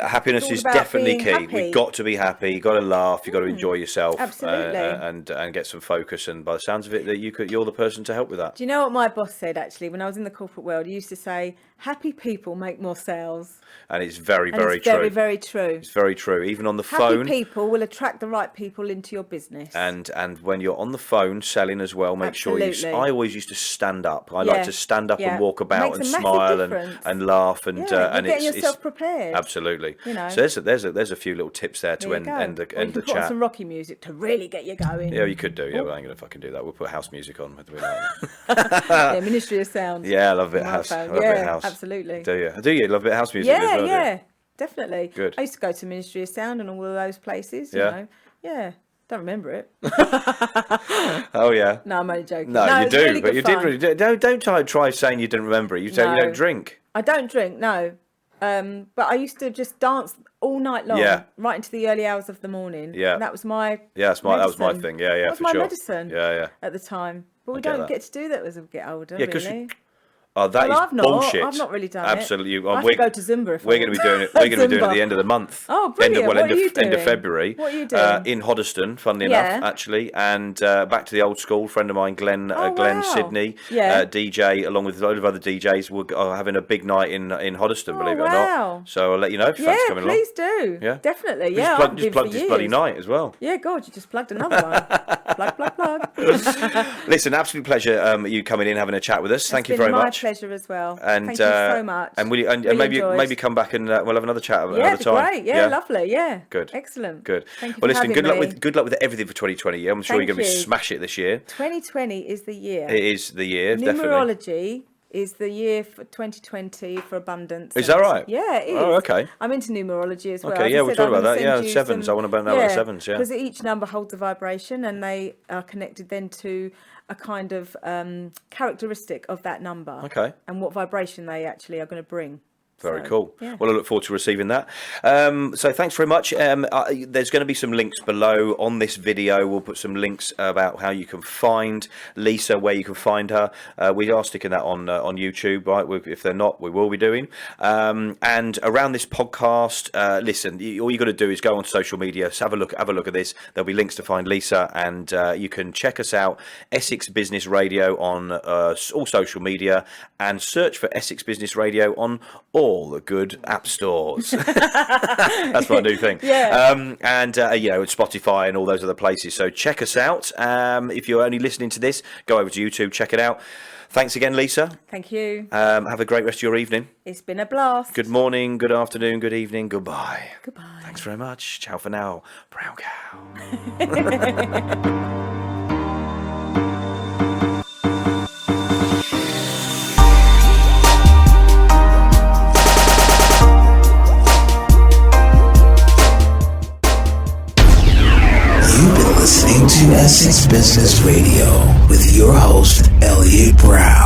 Happiness is definitely key. We've got to be happy. You've got to laugh. You've got to enjoy yourself. Absolutely. And get some focus. And by the sounds of it, that you're the person to help with that. Do you know what my boss said, actually, when I was in the corporate world? He used to say, happy people make more sales. And it's very, very true. true. Very, very true. It's very true. Even on the happy phone. Happy people will attract the right people into your business. And when you're on the phone selling as well, make sure you. I always used to stand up. I like to stand up and walk about and smile and laugh and getting yourself prepared. Absolutely. So there's a few little tips there to end the chat. Put on some rocky music to really get you going. Yeah, you could do. Yeah, but I ain't gonna fucking do that. We'll put house music on. Yeah, Ministry of Sound. Yeah, I love a bit of house. I love a bit of house. Absolutely. Do you? Do you love a bit of house music? Yeah, as well, yeah, definitely. Good. I used to go to Ministry of Sound and all of those places. Yeah. Yeah. Don't remember it. Oh yeah. No, I'm only joking. No, you do, really but you fun. did really. Don't try saying you didn't remember it. You say you don't drink. I don't drink. No. But I used to just dance all night long, right into the early hours of the morning. Yeah. And that was my that was my thing. Yeah, that was for my sure. medicine. Yeah. At the time, but we don't get to do that as we get older. Yeah, really. Oh, that is bullshit. I've not really done Absolutely. it. I have to go to Zumba if we're going to be doing it. We're going to be doing it at the end of the month. Oh, brilliant. What are you doing? End of February. What are you doing? In Hoddesdon, funnily enough, actually, and back to the old school. Friend of mine, Glenn Sidney, DJ, along with a load of other DJs, we're having a big night in Hoddesdon. Believe it or not. So I'll let you know if that's coming along. Please do. Yeah, definitely. Just plug this bloody night as well. Yeah, God, you just plugged another one. plug. Listen, absolute pleasure. You coming in, having a chat with us. Thank you very much. My pleasure as well. And, thank you so much. And will you, and really maybe come back and we'll have another chat another time. Yeah, great. Yeah, lovely. Yeah. Good. Excellent. Good. Thank you well, for listen, having me. Good luck with everything for 2020. I'm sure you're going to smash it this year. 2020 is the year. It is the year, Numerology is the year for 2020 for abundance. Is that right? Yeah, it is. Oh, okay. I'm into numerology as well. Okay, yeah, we'll talk about that. Yeah, sevens. I want to know about sevens, because each number holds a vibration and they are connected then to a kind of characteristic of that number. Okay. And what vibration they actually are going to bring. Very cool. Yeah. Well, I look forward to receiving that. So thanks very much. There's going to be some links below on this video. We'll put some links about how you can find Lisa, where you can find her. We are sticking that on YouTube, right? If they're not, we will be doing. And around this podcast, listen, all you got to do is go on social media, have a look at this. There'll be links to find Lisa, and you can check us out, Essex Business Radio, on all social media, and search for Essex Business Radio on all the good app stores. That's my new thing. Yeah. And Spotify and all those other places. So check us out. If you're only listening to this, go over to YouTube, check it out. Thanks again, Lisa. Thank you. Have a great rest of your evening. It's been a blast. Good morning, good afternoon, good evening, goodbye. Goodbye. Thanks very much. Ciao for now. Brown cow. Listening to Essex Business Radio with your host, Elliot Browne.